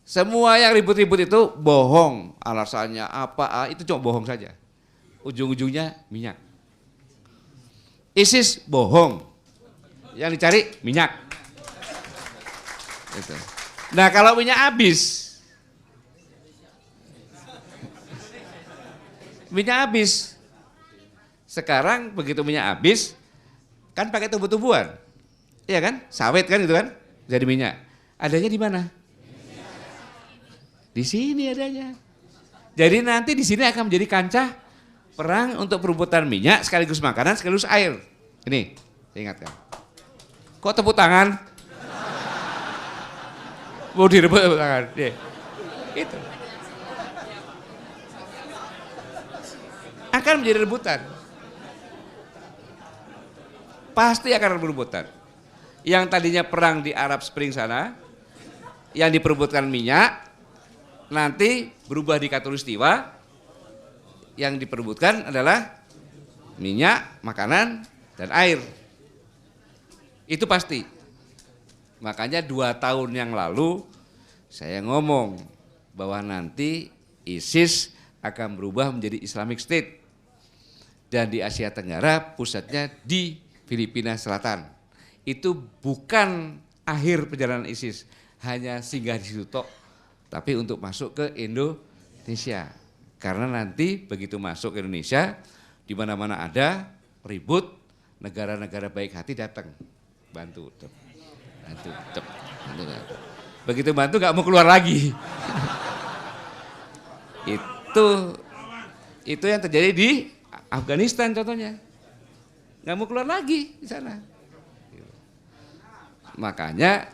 Semua yang ribut-ribut itu bohong, alasannya apa, itu cuma bohong saja. Ujung-ujungnya minyak. ISIS bohong, yang dicari minyak. Gitu. Nah kalau minyak habis, sekarang begitu minyak habis, kan pakai tumbuh-tumbuhan, iya kan, sawit kan itu kan, jadi minyak. Adanya di mana? Di sini adanya. Jadi nanti di sini akan menjadi kancah perang untuk perebutan minyak sekaligus makanan sekaligus air. Ini, saya ingatkan. Kok tepuk tangan? Mau direbut tepuk tangan. Itu. Akan menjadi rebutan. Pasti akan rebutan. Yang tadinya perang di Arab Spring sana, yang diperebutkan minyak, nanti berubah di Katulistiwa, yang diperebutkan adalah minyak, makanan, dan air. Itu pasti. Makanya 2 tahun yang lalu saya ngomong bahwa nanti ISIS akan berubah menjadi Islamic State. Dan di Asia Tenggara pusatnya di Filipina Selatan. Itu bukan akhir perjalanan ISIS, hanya singgah di situ tok, tapi untuk masuk ke Indonesia. Karena nanti begitu masuk ke Indonesia, di mana-mana ada ribut, negara-negara baik hati datang, bantu. Begitu bantu nggak mau keluar lagi. Itu yang terjadi di Afghanistan contohnya, nggak mau keluar lagi di sana. Makanya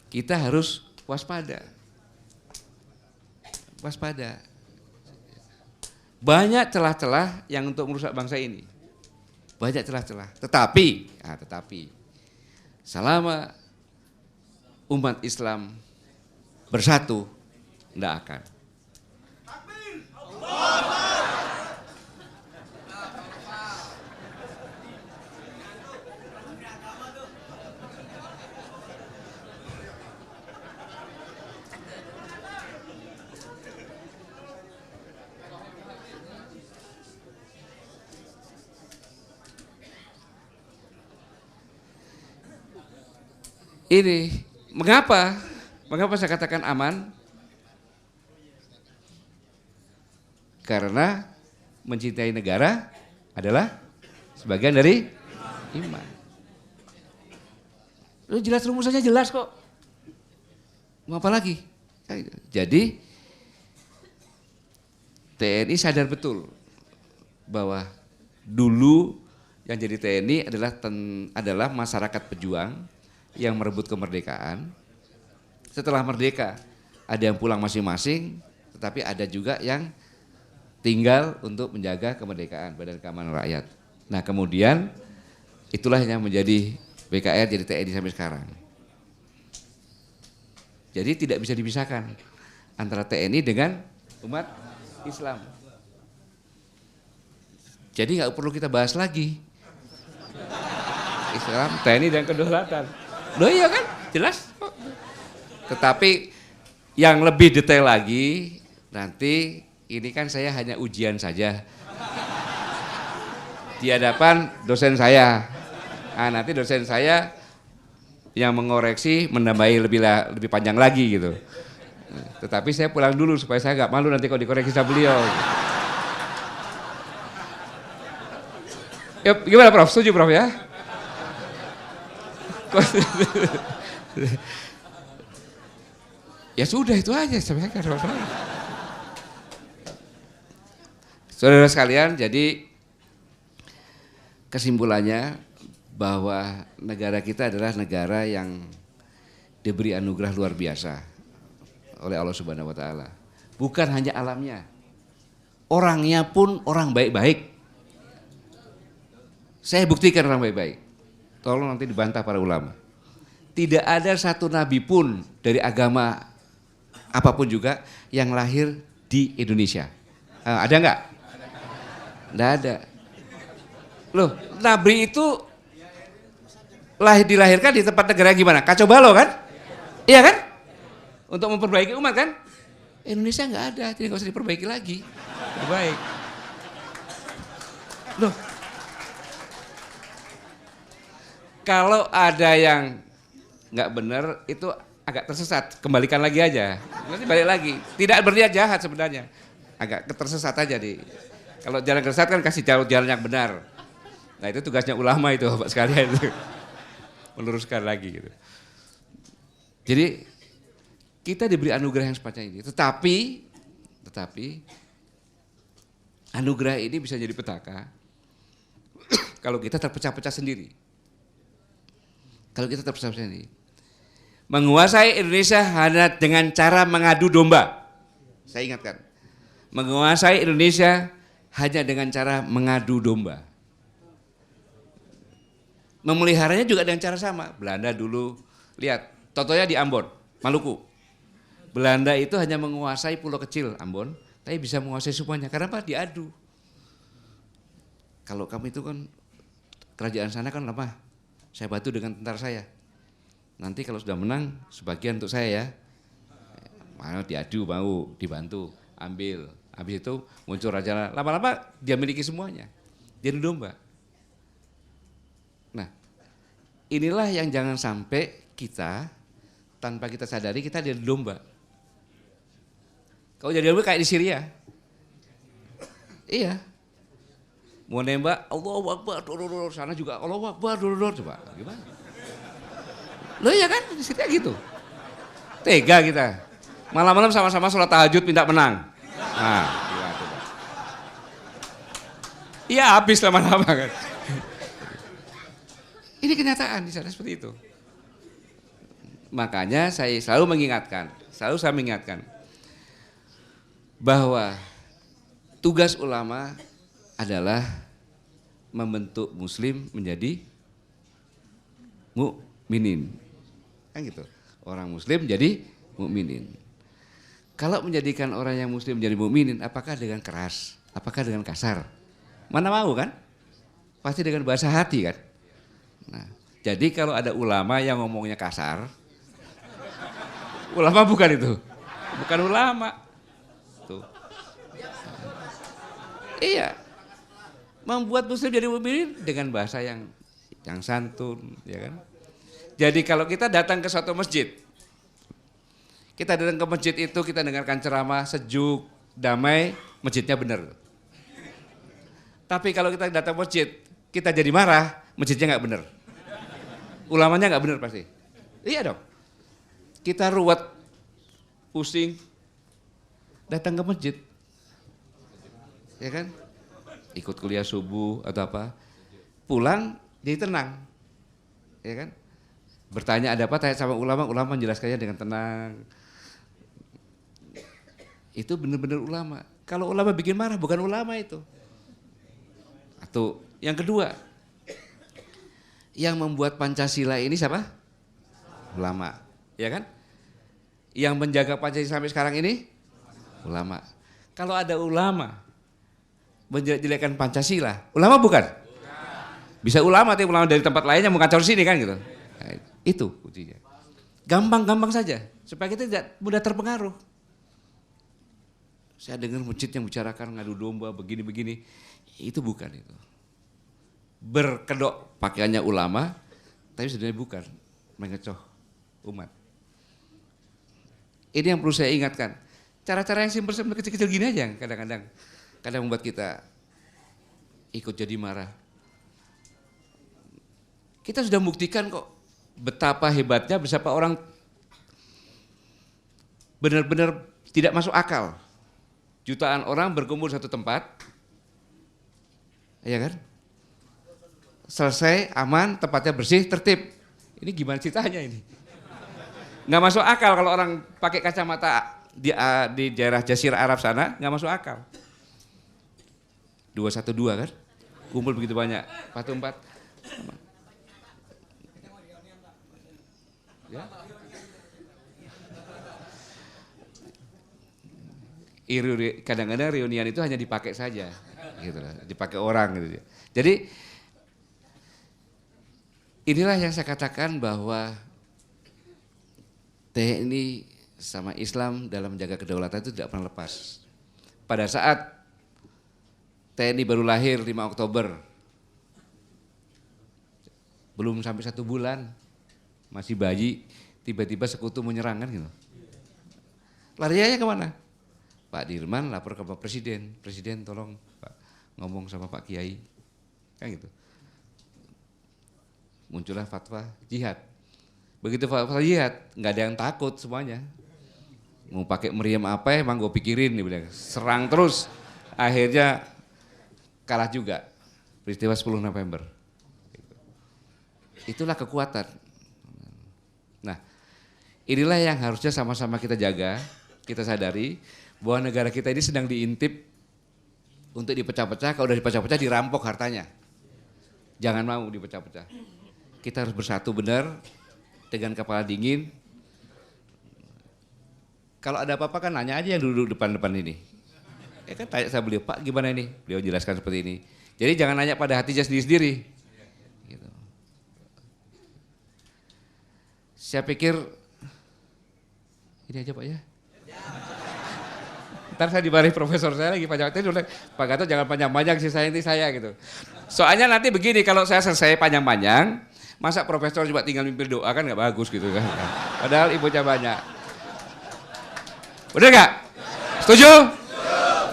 kita harus waspada. Banyak celah-celah yang untuk merusak bangsa ini. Banyak celah-celah. Tetapi selama umat Islam bersatu, tidak akan. Ini mengapa saya katakan aman? Karena mencintai negara adalah sebagian dari iman. Lu jelas rumusannya jelas kok. Mau apa lagi? Jadi TNI sadar betul bahwa dulu yang jadi TNI adalah masyarakat pejuang yang merebut kemerdekaan. Setelah merdeka ada yang pulang masing-masing, tetapi ada juga yang tinggal untuk menjaga kemerdekaan, Badan Keamanan Rakyat. Nah kemudian itulah yang menjadi BKR, jadi TNI sampai sekarang. Jadi tidak bisa dipisahkan antara TNI dengan umat Islam. Jadi nggak perlu kita bahas lagi Islam, TNI dan kedaulatan. Loh iya kan, jelas. Tetapi yang lebih detail lagi, nanti ini kan saya hanya ujian saja di hadapan dosen saya. Nah, nanti dosen saya yang mengoreksi, menambahi lebih panjang lagi gitu. Tetapi saya pulang dulu supaya saya nggak malu nanti kalau dikoreksi sama beliau. Ya, gimana Prof? Setuju Prof ya? Ya sudah itu aja sampaikan. Saudara sekalian, jadi kesimpulannya bahwa negara kita adalah negara yang diberi anugerah luar biasa oleh Allah Subhanahu wa taala. Bukan hanya alamnya. Orangnya pun orang baik-baik. Saya buktikan orang baik-baik. Tolong nanti dibantah para ulama. Tidak ada satu nabi pun dari agama apapun juga yang lahir di Indonesia. Ada nggak? Nggak ada. Loh, nabi itu dilahirkan di tempat negara gimana? Kacau balau kan? Iya kan? Untuk memperbaiki umat kan? Indonesia nggak ada, jadi nggak usah diperbaiki lagi. Lebih baik. Loh, kalau ada yang nggak benar itu agak tersesat, kembalikan lagi aja, nanti balik lagi. Tidak berniat jahat sebenarnya, agak tersesat aja di. Kalau jalan tersesat kan kasih jalan yang benar. Nah itu tugasnya ulama itu Bapak sekalian itu, meluruskan lagi gitu. Jadi kita diberi anugerah yang semacam ini, tetapi anugerah ini bisa jadi petaka kalau kita terpecah-pecah sendiri. Kalau kita terpecah sendiri, menguasai Indonesia hanya dengan cara mengadu domba. Saya ingatkan, menguasai Indonesia hanya dengan cara mengadu domba. Memeliharanya juga dengan cara sama. Belanda dulu, lihat, contohnya di Ambon, Maluku. Belanda itu hanya menguasai pulau kecil Ambon, tapi bisa menguasai semuanya. Karena apa? Diadu. Kalau kamu itu kan kerajaan sana kan lemah. Saya bantu dengan tentara saya. Nanti kalau sudah menang, sebagian untuk saya ya. Mau diadu, mau dibantu, ambil. Habis itu muncul raja, lama-lama dia miliki semuanya. Dia domba. Nah, inilah yang jangan sampai kita, tanpa kita sadari kita jadi domba. Kalau jadi domba kayak di Syria. Iya. Mau nembak, Allahu Akbar, doror, sana juga Allahu Akbar, doror, coba. Gimana? Loh iya kan, di Syria gitu. Tega kita. Malam-malam sama-sama sholat tahajud minta menang. Nah, gimana coba. Iya habis lama-lama kan. Ini kenyataan di sana seperti itu. Makanya saya selalu saya mengingatkan bahwa tugas ulama adalah membentuk muslim menjadi mukminin. Kan gitu. Orang muslim jadi mukminin. Kalau menjadikan orang yang muslim menjadi mukminin, apakah dengan keras? Apakah dengan kasar? Mana mau kan? Pasti dengan bahasa hati kan? Nah, jadi kalau ada ulama yang ngomongnya kasar, ulama bukan itu. Bukan ulama. Tuh. Iya. Membuat muslim jadi mukminin dengan bahasa yang santun, ya kan? Jadi kalau kita datang ke suatu masjid, kita datang ke masjid itu kita dengarkan ceramah sejuk, damai, masjidnya benar. Tapi kalau kita datang ke masjid, kita jadi marah, masjidnya nggak benar. Ulamanya nggak benar pasti. Iya dong. Kita ruwet, pusing, datang ke masjid, ya kan? Ikut kuliah subuh atau apa, pulang jadi tenang, ya kan? Bertanya ada apa, tanya sama ulama, ulama menjelaskannya dengan tenang. Itu benar-benar ulama. Kalau ulama bikin marah, bukan ulama itu. Atau yang kedua, yang membuat Pancasila ini siapa? Ulama, ya kan? Yang menjaga Pancasila sampai sekarang ini ulama. Kalau ada ulama menjelek-jelekan Pancasila, ulama bukan? Bisa ulama, tapi ulama dari tempat lainnya mau kacau sini kan gitu. Nah, itu kuncinya. Gampang-gampang saja supaya kita tidak mudah terpengaruh. Saya dengar masjid yang bicarakan ngadu domba begini-begini, itu bukan itu. Berkedok pakaiannya ulama, tapi sebenarnya bukan mengecoh umat. Ini yang perlu saya ingatkan. Cara-cara yang simpel-simpel kecil-kecil gini aja yang kadang-kadang membuat kita ikut jadi marah. Kita sudah buktikan kok betapa hebatnya, betapa orang benar-benar tidak masuk akal. Jutaan orang berkumpul di satu tempat, ya kan? Selesai, aman, tempatnya bersih, tertib. Ini gimana ceritanya ini? Nggak masuk akal kalau orang pakai kacamata di daerah Jazirah Arab sana, nggak masuk akal. 212 kan? Kumpul begitu banyak, 414. Ya. Kadang-kadang reunian itu hanya dipakai saja, gitu lah, dipakai orang gitu. Jadi inilah yang saya katakan bahwa TNI sama Islam dalam menjaga kedaulatan itu tidak pernah lepas. Pada saat TNI baru lahir 5 Oktober, belum sampai 1 bulan, masih bayi, tiba-tiba sekutu menyerang kan gitu. Larinya kemana? Pak Dirman lapor ke Pak Presiden, Presiden tolong Pak ngomong sama Pak Kiai, kan gitu. Muncullah fatwa jihad. Begitu fatwa jihad, nggak ada yang takut semuanya. Mau pakai meriam apa emang gue pikirin, nih bilang. Serang terus, akhirnya kalah juga. Peristiwa 10 November. Itulah kekuatan. Nah, inilah yang harusnya sama-sama kita jaga, kita sadari bahwa negara kita ini sedang diintip untuk dipecah-pecah, kalau udah dipecah-pecah dirampok hartanya. Jangan mau dipecah-pecah. Kita harus bersatu benar dengan kepala dingin. Kalau ada apa-apa kan nanya aja yang duduk depan-depan ini. Ya kan tanya sama beliau, Pak gimana ini? Beliau jelaskan seperti ini. Jadi jangan nanya pada hatinya sendiri-sendiri. Saya pikir ini aja Pak ya. Ntar saya dimarahi profesor saya lagi panjang. Pak Gatot jangan panjang-panjang sih saya gitu. Soalnya nanti begini, kalau saya selesai panjang-panjang, masa profesor cuma tinggal mimpi doa kan nggak bagus gitu kan. Padahal ibunya banyak. Bener nggak? Setuju?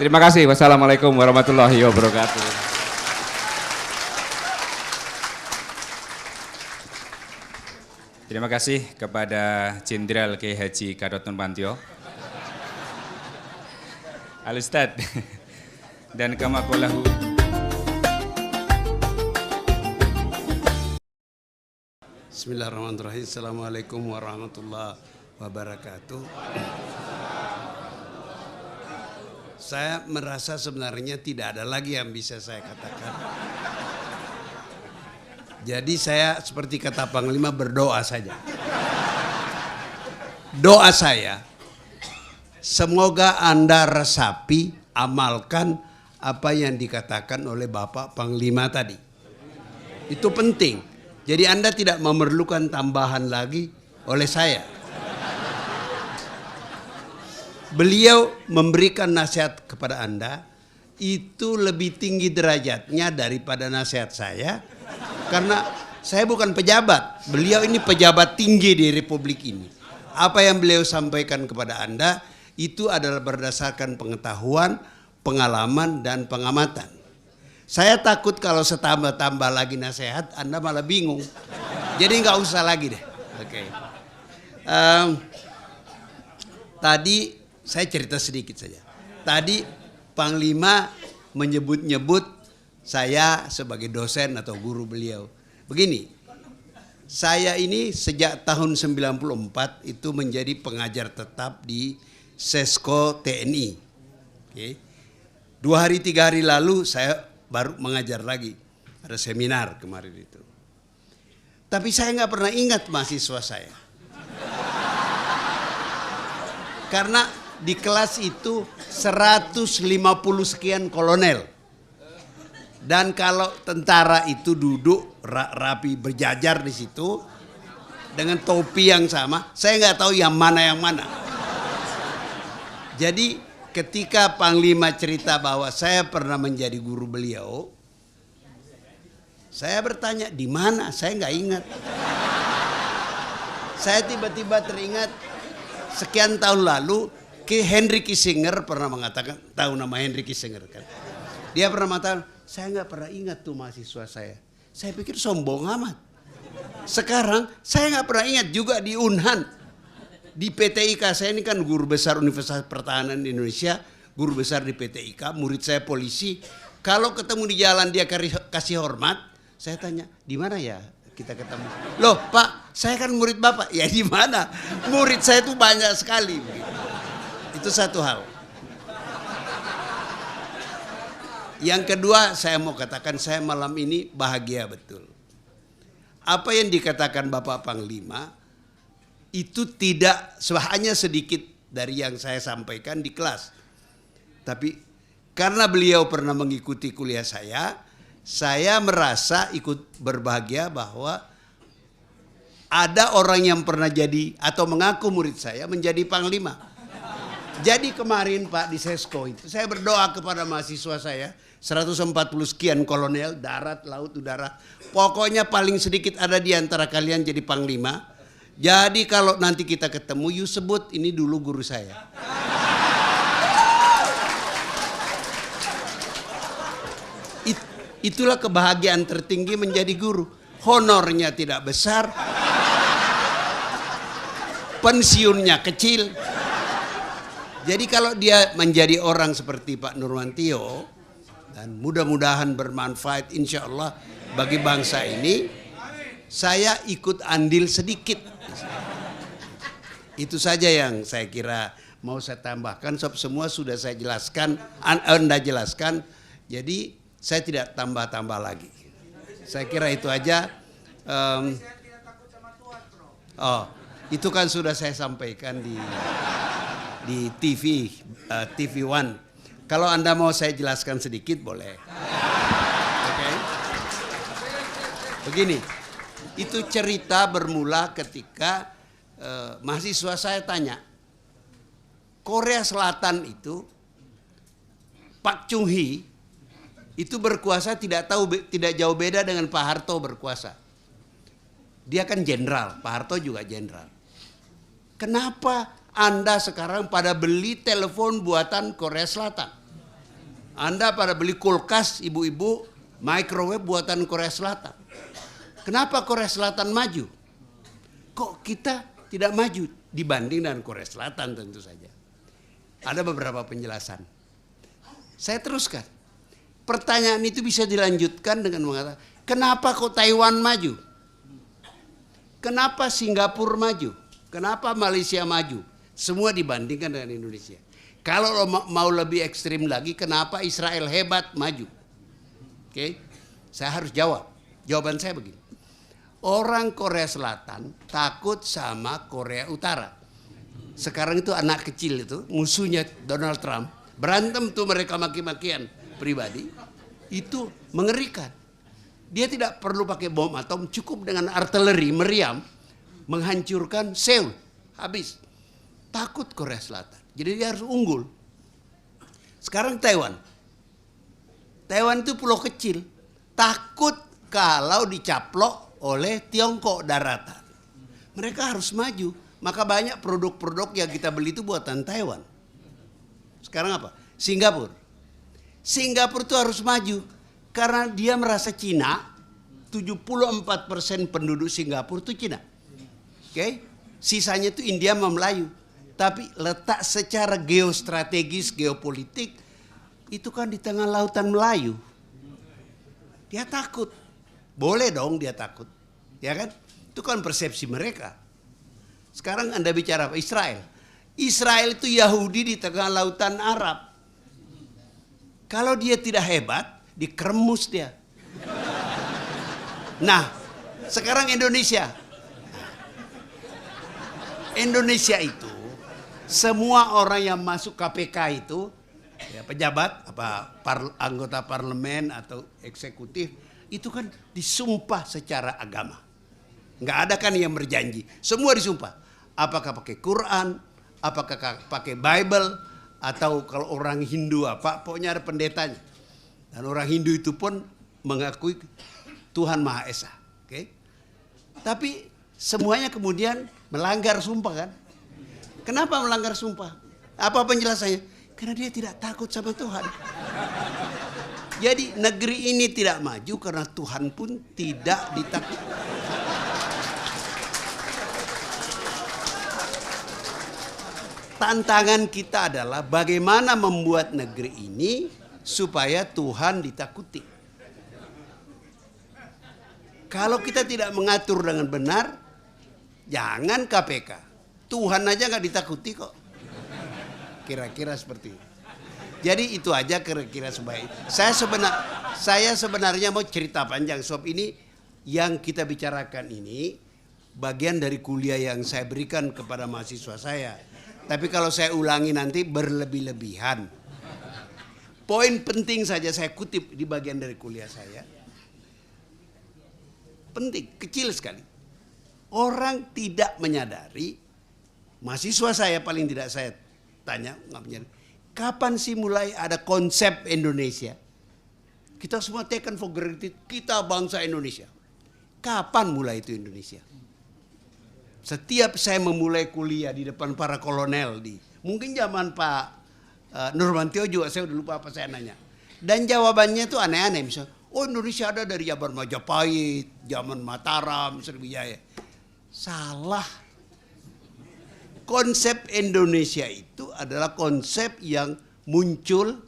Terima kasih. Wassalamualaikum warahmatullahi wabarakatuh. Terima kasih kepada Jenderal Kiai Haji Gatot Nurmantio. Al-Ustad dan kama qalahu. Bismillahirrahmanirrahim. Assalamualaikum warahmatullahi wabarakatuh. Saya merasa sebenarnya tidak ada lagi yang bisa saya katakan. Jadi saya seperti kata Panglima berdoa saja. Doa saya, semoga Anda resapi, amalkan apa yang dikatakan oleh Bapak Panglima tadi. Itu penting. Jadi Anda tidak memerlukan tambahan lagi oleh saya. Beliau memberikan nasihat kepada Anda, itu lebih tinggi derajatnya daripada nasihat saya. Karena saya bukan pejabat, beliau ini pejabat tinggi di Republik ini. Apa yang beliau sampaikan kepada Anda, itu adalah berdasarkan pengetahuan, pengalaman, dan pengamatan. Saya takut kalau setambah-tambah lagi nasihat, Anda malah bingung. Jadi nggak usah lagi deh. Oke. Tadi saya cerita sedikit saja. Tadi Panglima menyebut-nyebut saya sebagai dosen atau guru beliau. Begini, saya ini sejak tahun 94 itu menjadi pengajar tetap di Sesko TNI. Oke. 2 hari 3 hari lalu saya baru mengajar lagi. Ada seminar kemarin itu. Tapi saya nggak pernah ingat mahasiswa saya. Karena di kelas itu 150 sekian kolonel. Dan kalau tentara itu duduk rapi berjajar di situ dengan topi yang sama, saya nggak tahu yang mana. Jadi ketika Panglima cerita bahwa saya pernah menjadi guru beliau, saya bertanya di mana? Saya nggak ingat. Saya tiba-tiba teringat sekian tahun lalu Henry Kissinger pernah mengatakan, tahu nama Henry Kissinger kan? Dia pernah mengatakan, saya nggak pernah ingat tuh mahasiswa saya. Saya pikir sombong amat. Sekarang saya nggak pernah ingat juga di Unhan. Di PTIK, saya ini kan guru besar Universitas Pertahanan Indonesia, guru besar di PTIK, murid saya polisi. Kalau ketemu di jalan dia kasih hormat, saya tanya, di mana ya kita ketemu? Loh Pak, saya kan murid Bapak. Ya di mana? Murid saya itu banyak sekali. Itu satu hal. Yang kedua, saya mau katakan saya malam ini bahagia betul. Apa yang dikatakan Bapak Panglima itu tidak hanya sedikit dari yang saya sampaikan di kelas. Tapi karena beliau pernah mengikuti kuliah saya merasa ikut berbahagia bahwa ada orang yang pernah jadi atau mengaku murid saya menjadi Panglima. Jadi kemarin Pak di Sesko itu saya berdoa kepada mahasiswa saya 140 sekian kolonel, darat, laut, udara. Pokoknya paling sedikit ada di antara kalian jadi Panglima. Jadi kalau nanti kita ketemu, you sebut ini dulu guru saya. Itulah kebahagiaan tertinggi menjadi guru. Honornya tidak besar, pensiunnya kecil. Jadi kalau dia menjadi orang seperti Pak Nurmantio, dan mudah-mudahan bermanfaat insya Allah bagi bangsa ini, saya ikut andil sedikit. Itu saja yang saya kira mau saya tambahkan. Semua sudah saya jelaskan, Anda jelaskan. Jadi saya tidak tambah-tambah lagi. Saya kira itu aja. Itu kan sudah saya sampaikan di TV One. Kalau Anda mau saya jelaskan sedikit boleh. Oke. Begini, itu cerita bermula ketika mahasiswa saya tanya, Korea Selatan itu Pak Chung Hee itu berkuasa tidak jauh beda dengan Pak Harto berkuasa. Dia kan jenderal, Pak Harto juga jenderal. Kenapa Anda sekarang pada beli telepon buatan Korea Selatan? Anda pada beli kulkas ibu-ibu, microwave buatan Korea Selatan. Kenapa Korea Selatan maju? Kok kita tidak maju dibanding dengan Korea Selatan tentu saja. Ada beberapa penjelasan. Saya teruskan. Pertanyaan itu bisa dilanjutkan dengan mengatakan, kenapa kok Taiwan maju? Kenapa Singapura maju? Kenapa Malaysia maju? Semua dibandingkan dengan Indonesia. Kalau mau lebih ekstrim lagi, kenapa Israel hebat maju? Oke, saya harus jawab. Jawaban saya begini. Orang Korea Selatan takut sama Korea Utara. Sekarang itu anak kecil itu, musuhnya Donald Trump, berantem tuh mereka maki-makian pribadi. Itu mengerikan. Dia tidak perlu pakai bom atom, cukup dengan artileri meriam menghancurkan Seoul. Habis. Takut Korea Selatan. Jadi dia harus unggul. Sekarang Taiwan. Taiwan itu pulau kecil. Takut kalau dicaplok oleh Tiongkok daratan. Mereka harus maju. Maka banyak produk-produk yang kita beli itu buatan Taiwan. Sekarang apa? Singapura. Singapura itu harus maju. Karena dia merasa Cina, 74% penduduk Singapura itu Cina. Oke? Sisanya itu India sama Melayu. Tapi letak secara geostrategis, geopolitik, itu kan di tengah lautan Melayu. Dia takut. Boleh dong dia takut. Ya kan? Itu kan persepsi mereka. Sekarang Anda bicara apa? Israel. Israel itu Yahudi di tengah lautan Arab. Kalau dia tidak hebat, dikeremus dia. Nah, sekarang Indonesia. Indonesia itu, semua orang yang masuk KPK itu, ya, pejabat, anggota parlemen atau eksekutif, itu kan disumpah secara agama. Nggak ada kan yang berjanji. Semua disumpah. Apakah pakai Quran, apakah pakai Bible, atau kalau orang Hindu apa, pokoknya ada pendetanya. Dan orang Hindu itu pun mengakui Tuhan Maha Esa. Okay? Tapi semuanya kemudian melanggar sumpah kan? Kenapa melanggar sumpah? Apa penjelasannya? Karena dia tidak takut sama Tuhan. Jadi negeri ini tidak maju karena Tuhan pun tidak ditakut. Tantangan kita adalah bagaimana membuat negeri ini supaya Tuhan ditakuti. Kalau kita tidak mengatur dengan benar, jangan KPK. Tuhan aja nggak ditakuti kok. Kira-kira seperti itu. Jadi itu aja kira-kira sebaik. Saya sebenarnya mau cerita panjang. Sebab ini yang kita bicarakan ini bagian dari kuliah yang saya berikan kepada mahasiswa saya. Tapi kalau saya ulangi nanti berlebih-lebihan. Poin penting saja saya kutip di bagian dari kuliah saya. Penting, kecil sekali. Orang tidak menyadari, mahasiswa saya paling tidak saya tanya, nggak menyadari, kapan sih mulai ada konsep Indonesia? Kita semua taken for granted, kita bangsa Indonesia. Kapan mulai itu Indonesia? Setiap saya memulai kuliah di depan para kolonel, mungkin zaman Pak Nurmantio juga, saya udah lupa apa saya nanya. Dan jawabannya itu aneh-aneh, misalnya, oh Indonesia ada dari zaman Majapahit, zaman Mataram, Sriwijaya. Salah. Konsep Indonesia itu adalah konsep yang muncul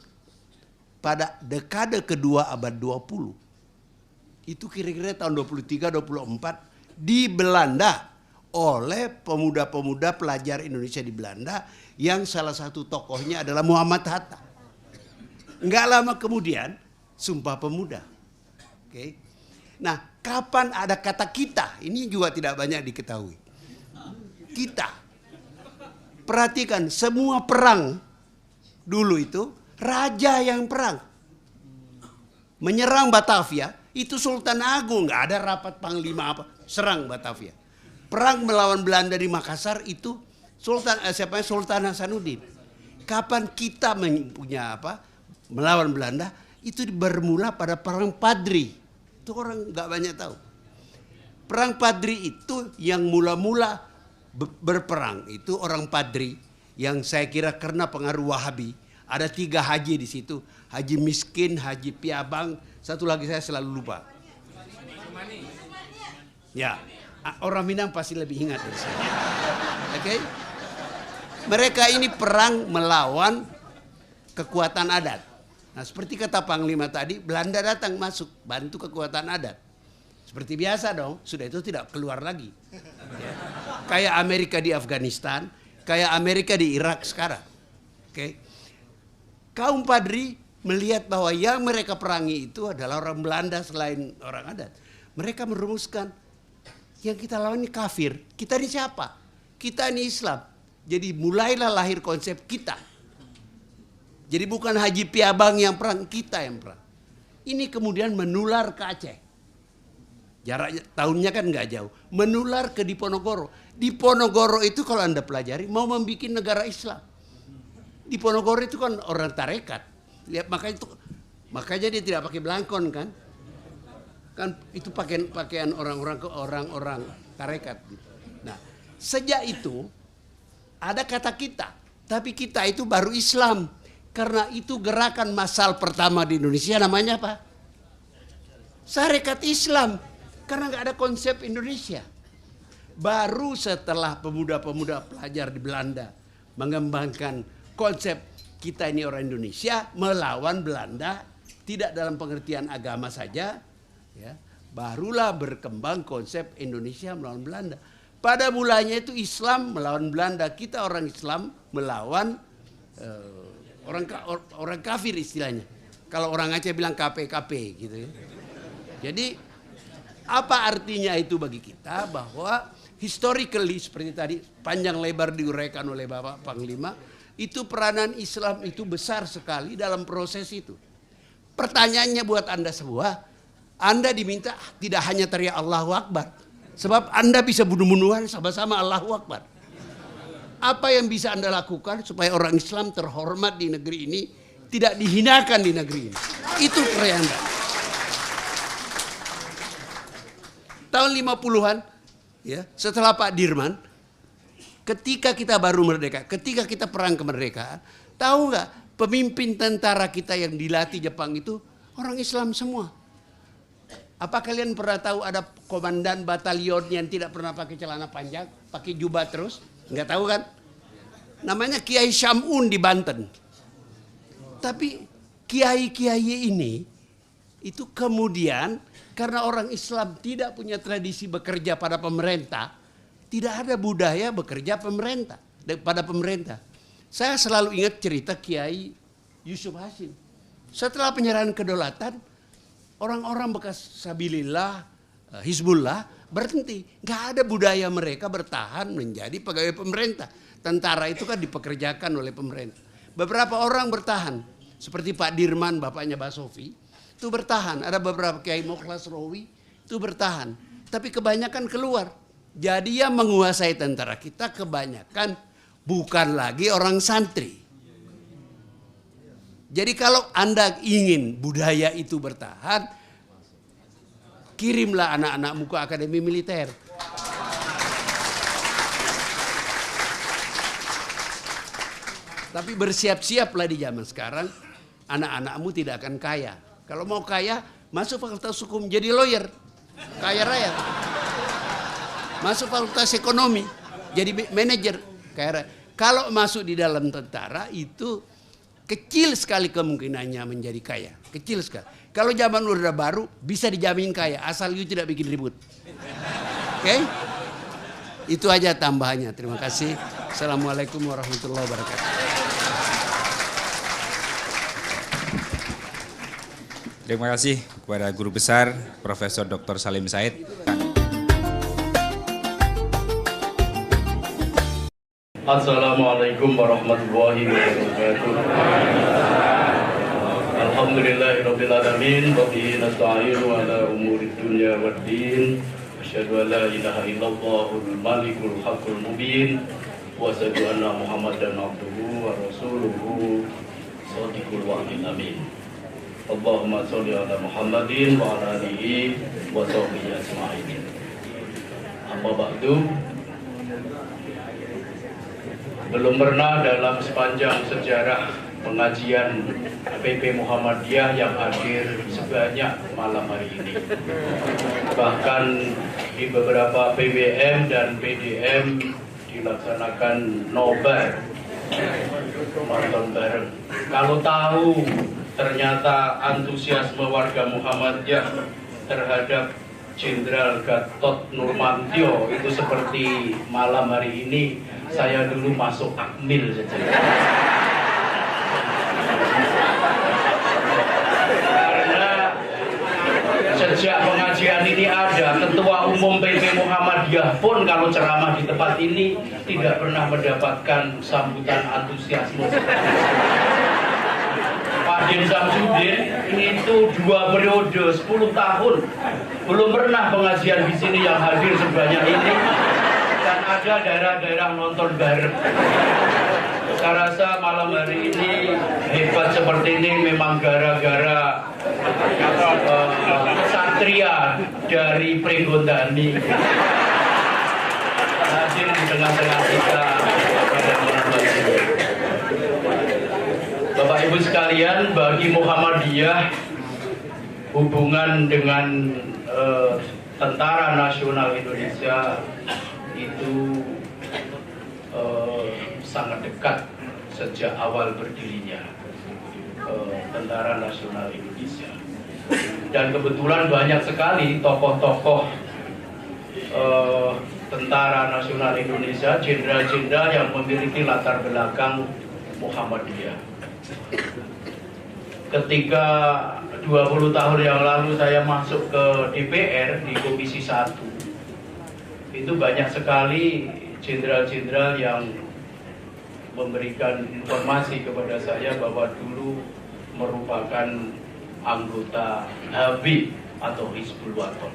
pada dekade kedua abad 20. Itu kira-kira tahun 23-24 di Belanda oleh pemuda-pemuda pelajar Indonesia di Belanda yang salah satu tokohnya adalah Muhammad Hatta. Enggak lama kemudian Sumpah Pemuda. Oke. Nah, kapan ada kata kita? Ini juga tidak banyak diketahui. Kita. Perhatikan, semua perang dulu itu raja yang perang. Menyerang Batavia, itu Sultan Agung, nggak ada rapat panglima apa, serang Batavia. Perang melawan Belanda di Makassar itu Sultan Hasanuddin. Kapan kita melawan Belanda itu bermula pada perang Padri. Itu orang nggak banyak tahu. Perang Padri itu yang mula-mula berperang itu orang Padri yang saya kira karena pengaruh Wahabi. Ada 3 haji di situ, Haji Miskin, Haji Piabang, satu lagi saya selalu lupa. Ya, orang Minang pasti lebih ingat dari saya. Oke? Mereka ini perang melawan kekuatan adat. Nah, seperti kata Panglima tadi, Belanda datang masuk bantu kekuatan adat. Seperti biasa dong, sudah itu tidak keluar lagi. Ya. Kayak Amerika di Afghanistan, kayak Amerika di Irak sekarang. Oke. Kaum Padri melihat bahwa yang mereka perangi itu adalah orang Belanda selain orang adat. Mereka merumuskan yang kita lawan ini kafir. Kita ini siapa? Kita ini Islam. Jadi mulailah lahir konsep kita. Jadi bukan Haji Piabang yang perang, kita yang perang. Ini kemudian menular ke Aceh. Jaraknya tahunnya kan nggak jauh. Menular ke Diponegoro. Diponegoro itu kalau Anda pelajari mau membuat negara Islam. Diponegoro itu kan orang tarekat. Lihat makanya dia tidak pakai belangkon kan? Kan itu pakaian orang-orang tarekat. Nah, sejak itu ada kata kita, tapi kita itu baru Islam. Karena itu gerakan massal pertama di Indonesia namanya apa? Sarekat Islam. Karena nggak ada konsep Indonesia. Baru setelah pemuda-pemuda pelajar di Belanda mengembangkan konsep kita ini orang Indonesia melawan Belanda, tidak dalam pengertian agama saja, ya, barulah berkembang konsep Indonesia melawan Belanda. Pada mulanya itu Islam melawan Belanda, kita orang Islam melawan orang kafir istilahnya. Kalau orang Aceh bilang KPKP gitu ya. Jadi apa artinya itu bagi kita bahwa historically seperti tadi panjang lebar diuraikan oleh Bapak Panglima, itu peranan Islam itu besar sekali dalam proses itu. Pertanyaannya buat Anda semua, Anda diminta tidak hanya teriak Allahu Akbar, sebab Anda bisa bunuh-bunuhan sama-sama Allahu Akbar. Apa yang bisa Anda lakukan supaya orang Islam terhormat di negeri ini, tidak dihinakan di negeri ini? Itu peran Anda. Tahun 50-an, ya, setelah Pak Dirman, ketika kita baru merdeka, ketika kita perang kemerdekaan, tahu nggak pemimpin tentara kita yang dilatih Jepang itu orang Islam semua. Apa kalian pernah tahu ada komandan batalion yang tidak pernah pakai celana panjang, pakai jubah terus? Nggak tahu kan? Namanya Kiai Syamun di Banten. Tapi kiai-kiai ini itu kemudian karena orang Islam tidak punya tradisi bekerja pada pemerintah, tidak ada budaya bekerja pada pemerintah. Saya selalu ingat cerita Kiai Yusuf Hasim. Setelah penyerahan kedaulatan, orang-orang bekas Sabilillah, Hizbullah berhenti. Nggak ada budaya mereka bertahan menjadi pegawai pemerintah. Tentara itu kan dipekerjakan oleh pemerintah. Beberapa orang bertahan, seperti Pak Dirman, bapaknya Mbak Sofi, itu bertahan. Ada beberapa Kiai Mukhlas Rawi itu bertahan. Tapi kebanyakan keluar. Jadi yang menguasai tentara kita kebanyakan bukan lagi orang santri. Jadi kalau Anda ingin budaya itu bertahan, kirimlah anak-anakmu ke akademi militer. Tapi bersiap-siaplah di zaman sekarang, anak-anakmu tidak akan kaya. Kalau mau kaya, masuk fakultas hukum jadi lawyer, kaya raya. Masuk fakultas ekonomi, jadi manajer, kaya raya. Kalau masuk di dalam tentara itu kecil sekali kemungkinannya menjadi kaya, kecil sekali. Kalau zaman Orde Baru bisa dijamin kaya, asal you tidak bikin ribut. Oke? Itu aja tambahannya. Terima kasih. Assalamualaikum warahmatullahi wabarakatuh. Terima kasih kepada Guru Besar Profesor Dr. Salim Said. Assalamualaikum warahmatullahi wabarakatuh. Alhamdulillahirabbil alamin wa bihi nasta'inu ala umurid dunya waddin. Asyhadu an la ilaha illallahul malikul haqqul mubin wa asyhadu anna Muhammadan abduhu wa rasuluhu shadiqul wa'dil amin. Allahumma sholli ala Muhammadin wa ala alihi wa sahbihi ajma'in. Amma ba'du. Belum pernah dalam sepanjang sejarah pengajian PP Muhammadiyah yang hadir sebanyak malam hari ini. Bahkan di beberapa PWM dan PDM dilaksanakan nobar nonton bareng. Kalau tahu ternyata antusiasme warga Muhammadiyah terhadap Jenderal Gatot Nurmantio itu seperti malam hari ini saya dulu masuk Akmil saja. Sejak pengajian ini ada, Ketua Umum PP Muhammadiyah pun kalau ceramah di tempat ini tidak pernah mendapatkan sambutan antusiasme. Pak Din Samsudin itu 2 periode 10 tahun belum pernah pengajian di sini yang hadir sebanyak ini, dan ada daerah-daerah nonton bareng. Saya rasa malam hari ini hebat seperti ini memang gara-gara Satria dari Pregondani hadir di tengah-tengah kita pada malam hari ini. Bapak Ibu sekalian, bagi Muhammadiyah hubungan dengan Tentara Nasional Indonesia itu sangat dekat sejak awal berdirinya Tentara Nasional Indonesia. Dan kebetulan banyak sekali tokoh-tokoh Tentara Nasional Indonesia, jenderal-jenderal yang memiliki latar belakang Muhammadiyah. Ketika 20 tahun yang lalu saya masuk ke DPR di Komisi 1, itu banyak sekali jenderal-jenderal yang memberikan informasi kepada saya bahwa dulu merupakan anggota HB atau Hizbul Wathan.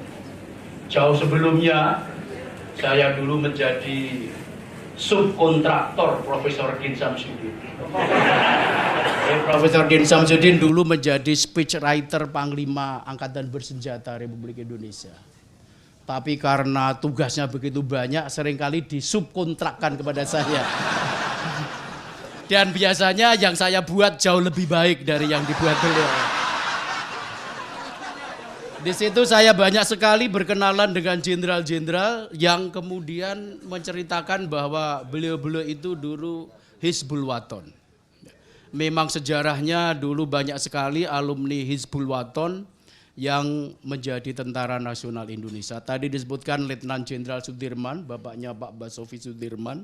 Jauh sebelumnya saya dulu menjadi subkontraktor Profesor Din Samsudin. Profesor Din Samsudin dulu menjadi speechwriter Panglima Angkatan Bersenjata Republik Indonesia. Tapi karena tugasnya begitu banyak, seringkali disubkontrakkan kepada saya. Dan biasanya yang saya buat jauh lebih baik dari yang dibuat beliau. Di situ saya banyak sekali berkenalan dengan jenderal-jenderal yang kemudian menceritakan bahwa beliau-beliau itu dulu Hizbul Wathan. Memang sejarahnya dulu banyak sekali alumni Hizbul Wathan yang menjadi Tentara Nasional Indonesia. Tadi disebutkan Letnan Jenderal Sudirman, bapaknya Pak Basofi Sudirman.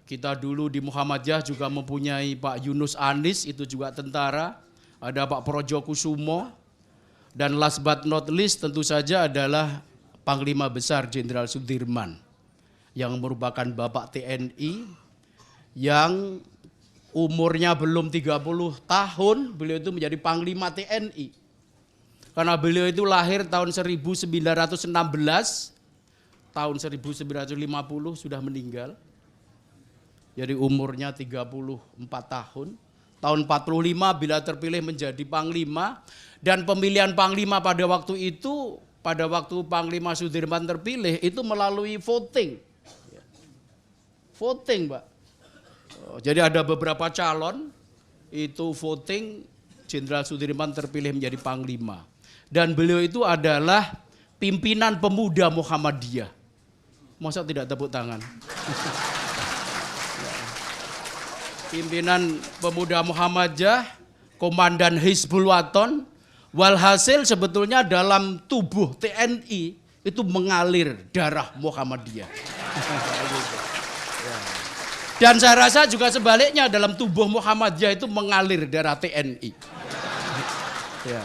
Kita dulu di Muhammadiyah juga mempunyai Pak Yunus Anis, itu juga tentara. Ada Pak Projo Kusumo. Dan last but not least tentu saja adalah Panglima Besar Jenderal Sudirman, yang merupakan Bapak TNI, yang umurnya belum 30 tahun, beliau itu menjadi Panglima TNI. Karena beliau itu lahir tahun 1916, tahun 1950 sudah meninggal. Jadi umurnya 34 tahun. Tahun 45 bila terpilih menjadi Panglima, dan pemilihan Panglima pada waktu itu, pada waktu Panglima Sudirman terpilih itu melalui voting. Voting, Pak. Jadi ada beberapa calon, itu voting, Jenderal Sudirman terpilih menjadi Panglima. Dan beliau itu adalah pimpinan pemuda Muhammadiyah. Masa tidak tepuk tangan? Pimpinan pemuda Muhammadiyah, komandan Hizbul Wathan. Walhasil sebetulnya dalam tubuh TNI itu mengalir darah Muhammadiyah. Dan saya rasa juga sebaliknya, dalam tubuh Muhammadiyah itu mengalir darah TNI. Ya.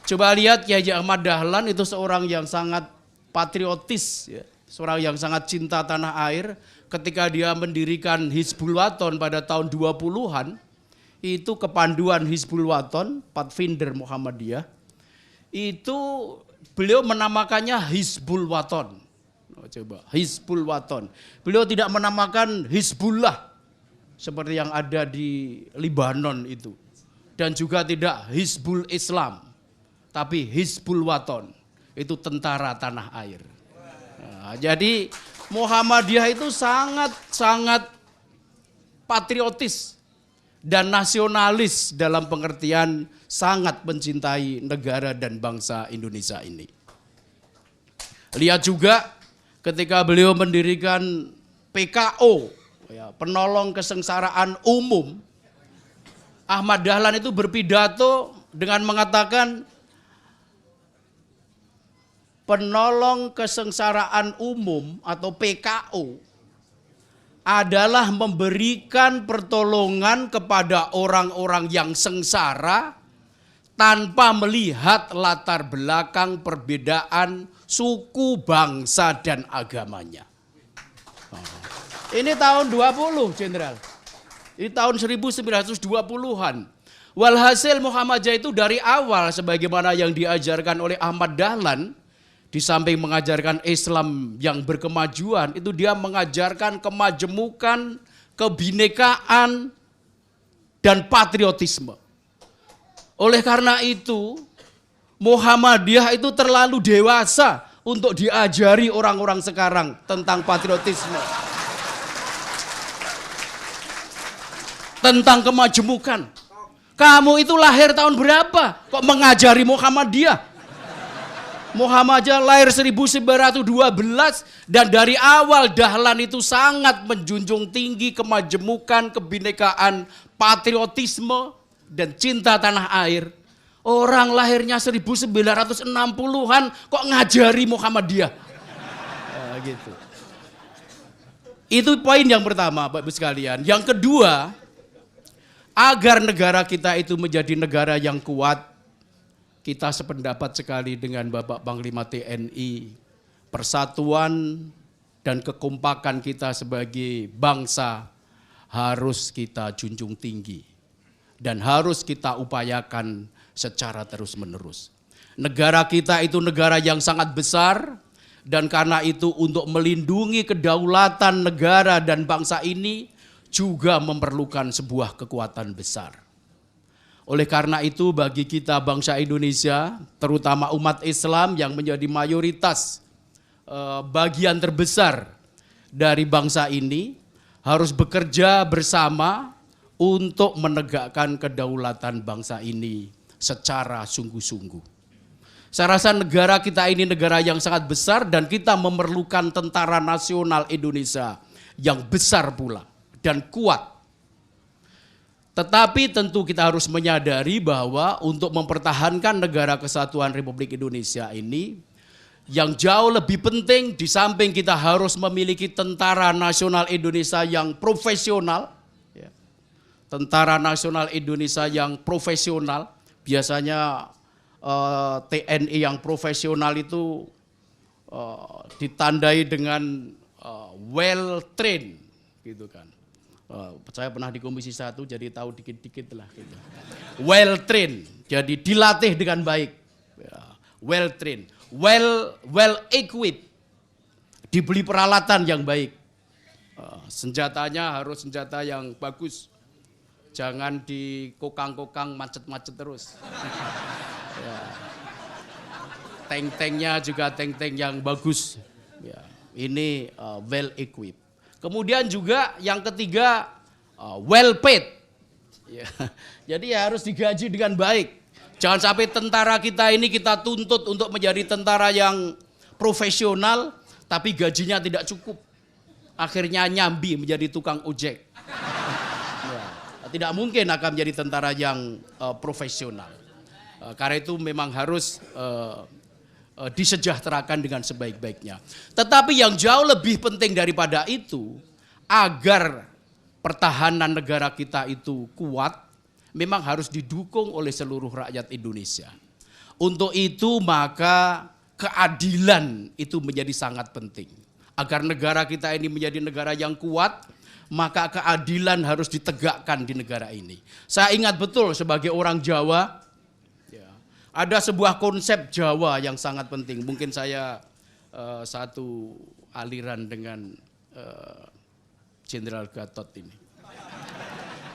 Coba lihat Kiai Ahmad Dahlan, itu seorang yang sangat patriotis, ya. Seorang yang sangat cinta tanah air. Ketika dia mendirikan Hizbul Wathan pada tahun 20-an, itu kepanduan Hizbul Wathan, Pathfinder Muhammadiyah, itu beliau menamakannya Hizbul Waton. Coba, Hizbul Waton. Beliau tidak menamakan Hizbullah seperti yang ada di Libanon itu. Dan juga tidak Hizbul Islam, tapi Hizbul Waton. Itu tentara tanah air. Nah, jadi Muhammadiyah itu sangat patriotis dan nasionalis dalam pengertian sangat mencintai negara dan bangsa Indonesia ini. Lihat juga ketika beliau mendirikan PKO, ya, penolong kesengsaraan umum, Ahmad Dahlan itu berpidato dengan mengatakan penolong kesengsaraan umum atau PKO adalah memberikan pertolongan kepada orang-orang yang sengsara tanpa melihat latar belakang perbedaan suku, bangsa, dan agamanya. Ini tahun 20, Jenderal. Ini tahun 1920-an. Walhasil Muhammadiyah itu dari awal sebagaimana yang diajarkan oleh Ahmad Dahlan, di samping mengajarkan Islam yang berkemajuan, itu dia mengajarkan kemajemukan, kebinekaan, dan patriotisme. Oleh karena itu, Muhammadiyah itu terlalu dewasa untuk diajari orang-orang sekarang tentang patriotisme. Tentang kemajemukan. Kamu itu lahir tahun berapa? Kok mengajari Muhammadiyah? Muhammadiyah lahir 1912 dan dari awal Dahlan itu sangat menjunjung tinggi kemajemukan, kebinekaan, patriotisme, dan cinta tanah air. Orang lahirnya 1960-an kok ngajari Muhammadiyah? Nah, gitu. Itu poin yang pertama, Bapak Ibu sekalian. Yang kedua, agar negara kita itu menjadi negara yang kuat, kita sependapat sekali dengan Bapak Panglima TNI. Persatuan dan kekompakan kita sebagai bangsa harus kita junjung tinggi. Dan harus kita upayakan secara terus-menerus. Negara kita itu negara yang sangat besar. Dan karena itu untuk melindungi kedaulatan negara dan bangsa ini juga memerlukan sebuah kekuatan besar. Oleh karena itu bagi kita bangsa Indonesia, terutama umat Islam yang menjadi mayoritas bagian terbesar dari bangsa ini, harus bekerja bersama untuk menegakkan kedaulatan bangsa ini secara sungguh-sungguh. Saya rasa negara kita ini negara yang sangat besar dan kita memerlukan tentara nasional Indonesia yang besar pula dan kuat. Tetapi tentu kita harus menyadari bahwa untuk mempertahankan negara kesatuan Republik Indonesia ini, yang jauh lebih penting di samping kita harus memiliki tentara nasional Indonesia yang profesional, ya, tentara nasional Indonesia yang profesional, biasanya TNI yang profesional itu ditandai dengan well trained, gitu kan. Saya pernah di Komisi 1 jadi tahu dikit-dikit lah gitu. Well trained, jadi dilatih dengan baik. Well trained, well equipped, dibeli peralatan yang baik. Senjatanya harus senjata yang bagus. Jangan dikokang-kokang macet-macet terus. Ya. Tank-tanknya juga tank-tank yang bagus. Ya. Ini well equipped. Kemudian juga yang ketiga well paid. Ya. Jadi ya harus digaji dengan baik. Jangan sampai tentara kita ini kita tuntut untuk menjadi tentara yang profesional tapi gajinya tidak cukup. Akhirnya nyambi menjadi tukang ojek. Ya. Tidak mungkin akan menjadi tentara yang profesional. Karena itu memang harus disejahterakan dengan sebaik-baiknya. Tetapi yang jauh lebih penting daripada itu, agar pertahanan negara kita itu kuat, memang harus didukung oleh seluruh rakyat Indonesia. Untuk itu maka keadilan itu menjadi sangat penting. Agar negara kita ini menjadi negara yang kuat, maka keadilan harus ditegakkan di negara ini. Saya ingat betul sebagai orang Jawa, Ada sebuah konsep Jawa yang sangat penting. Mungkin saya satu aliran dengan Jenderal Gatot ini.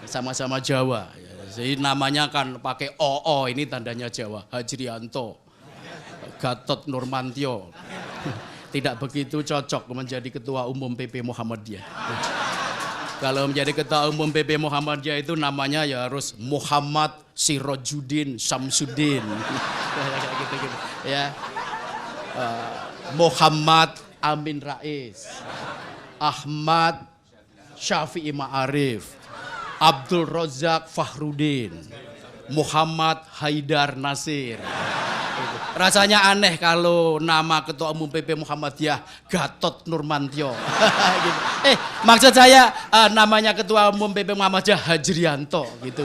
Sama-sama Jawa. Jadi namanya kan pakai OO, ini tandanya Jawa. Hajrianto, Gatot Nurmantio. Tidak begitu cocok menjadi Ketua Umum PP Muhammadiyah. Kalau menjadi Ketua Umum PP Muhammadiyah itu namanya ya harus Muhammad Sirojudin Samsudin. Gitu-gitu. Ya. Muhammad Amin Rais, Ahmad Syafi'i Ma'arif, Abdul Razak Fahrudin, Muhammad Haidar Nasir. Rasanya aneh kalau nama Ketua Umum PP Muhammadiyah Gatot Nurmantio. Gitu. Maksud saya namanya Ketua Umum PP Muhammadiyah Hajrianto gitu.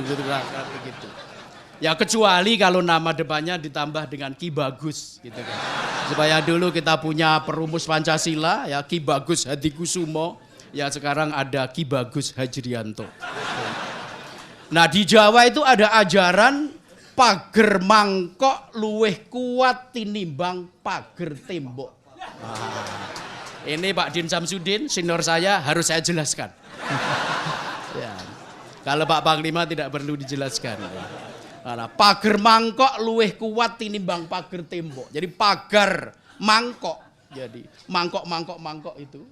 Ya kecuali kalau nama depannya ditambah dengan Ki Bagus gitu kan. Supaya dulu kita punya perumus Pancasila ya Ki Bagus Hadikusumo, ya sekarang ada Ki Bagus Hajrianto. Nah di Jawa itu ada ajaran pager mangkok luweh kuat tinimbang pager tembok. Ini Pak Din Samsudin, senior saya, harus saya jelaskan. Ya. Kalau Pak Panglima tidak perlu dijelaskan. Nah, pager mangkok luweh kuat tinimbang pager tembok. Jadi pagar mangkok. Jadi mangkok itu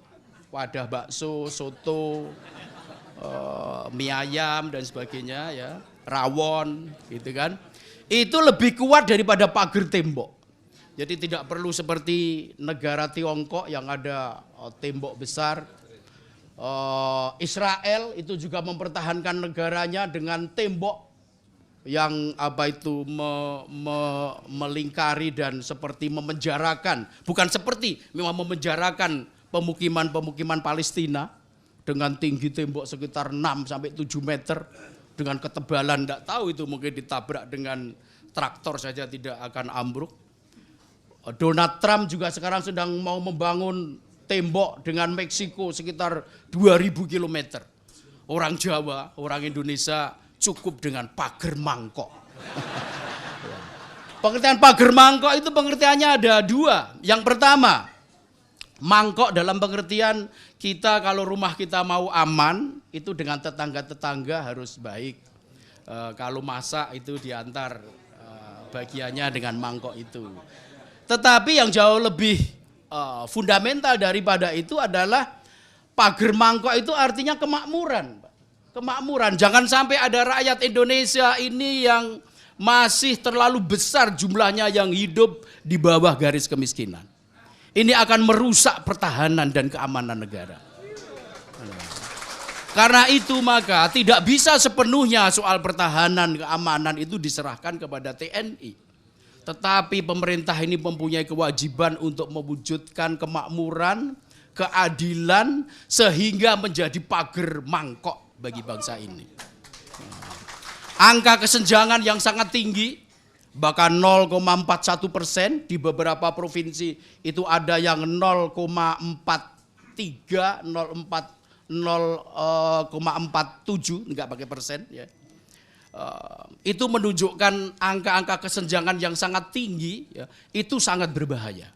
wadah bakso, soto, mie ayam dan sebagainya ya, rawon gitu kan. Itu lebih kuat daripada pagar tembok. Jadi tidak perlu seperti negara Tiongkok yang ada tembok besar. Israel itu juga mempertahankan negaranya dengan tembok yang melingkari dan seperti memenjarakan, bukan seperti, memang memenjarakan pemukiman Palestina dengan tinggi tembok sekitar 6 sampai 7 meter dengan ketebalan enggak tahu itu mungkin ditabrak dengan traktor saja tidak akan ambruk. Donald Trump juga sekarang sedang mau membangun tembok dengan Meksiko sekitar 2000 km. Orang Jawa, orang Indonesia cukup dengan pager mangkok. Pengertian pager mangkok itu pengertiannya ada dua. Yang pertama, mangkok dalam pengertian kita kalau rumah kita mau aman, itu dengan tetangga-tetangga harus baik. Kalau masak itu diantar bagiannya dengan mangkok itu. Tetapi yang jauh lebih fundamental daripada itu adalah pager mangkok itu artinya kemakmuran. Kemakmuran, jangan sampai ada rakyat Indonesia ini yang masih terlalu besar jumlahnya yang hidup di bawah garis kemiskinan. Ini akan merusak pertahanan dan keamanan negara. Karena itu maka tidak bisa sepenuhnya soal pertahanan keamanan itu diserahkan kepada TNI. Tetapi pemerintah ini mempunyai kewajiban untuk mewujudkan kemakmuran, keadilan sehingga menjadi pager mangkok bagi bangsa ini. Angka kesenjangan yang sangat tinggi, bahkan 0,41%, di beberapa provinsi itu ada yang 0,43, 0,47, enggak pakai persen ya. Itu menunjukkan angka-angka kesenjangan yang sangat tinggi ya, itu sangat berbahaya.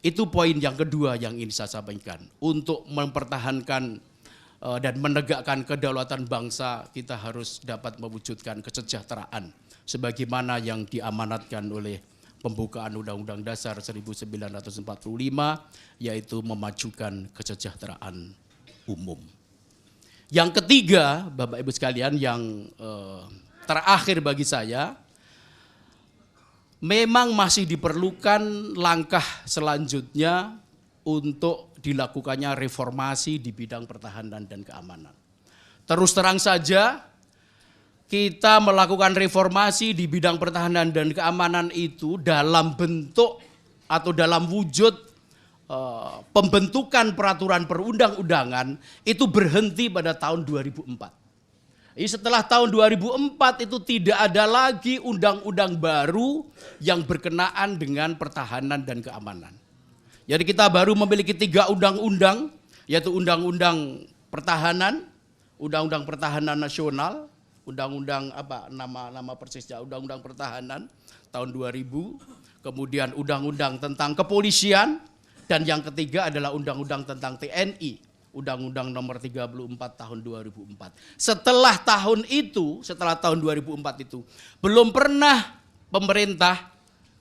Itu poin yang kedua yang ingin saya sampaikan. Untuk mempertahankan dan menegakkan kedaulatan bangsa, kita harus dapat mewujudkan kesejahteraan sebagaimana yang diamanatkan oleh pembukaan Undang-Undang Dasar 1945, yaitu memajukan kesejahteraan umum. Yang ketiga, Bapak Ibu sekalian, yang terakhir bagi saya, memang masih diperlukan langkah selanjutnya untuk dilakukannya reformasi di bidang pertahanan dan keamanan. Terus terang saja, kita melakukan reformasi di bidang pertahanan dan keamanan itu dalam bentuk atau dalam wujud pembentukan peraturan perundang-undangan itu berhenti pada tahun 2004. Setelah tahun 2004 itu tidak ada lagi undang-undang baru yang berkenaan dengan pertahanan dan keamanan. Jadi kita baru memiliki 3 undang-undang, yaitu Undang-Undang Pertahanan, Undang-Undang Pertahanan Nasional, Undang-Undang apa nama persisnya, Undang-Undang Pertahanan tahun 2000, kemudian undang-undang tentang kepolisian, dan yang ketiga adalah undang-undang tentang TNI, Undang-Undang nomor 34 tahun 2004. Setelah tahun 2004 itu, belum pernah pemerintah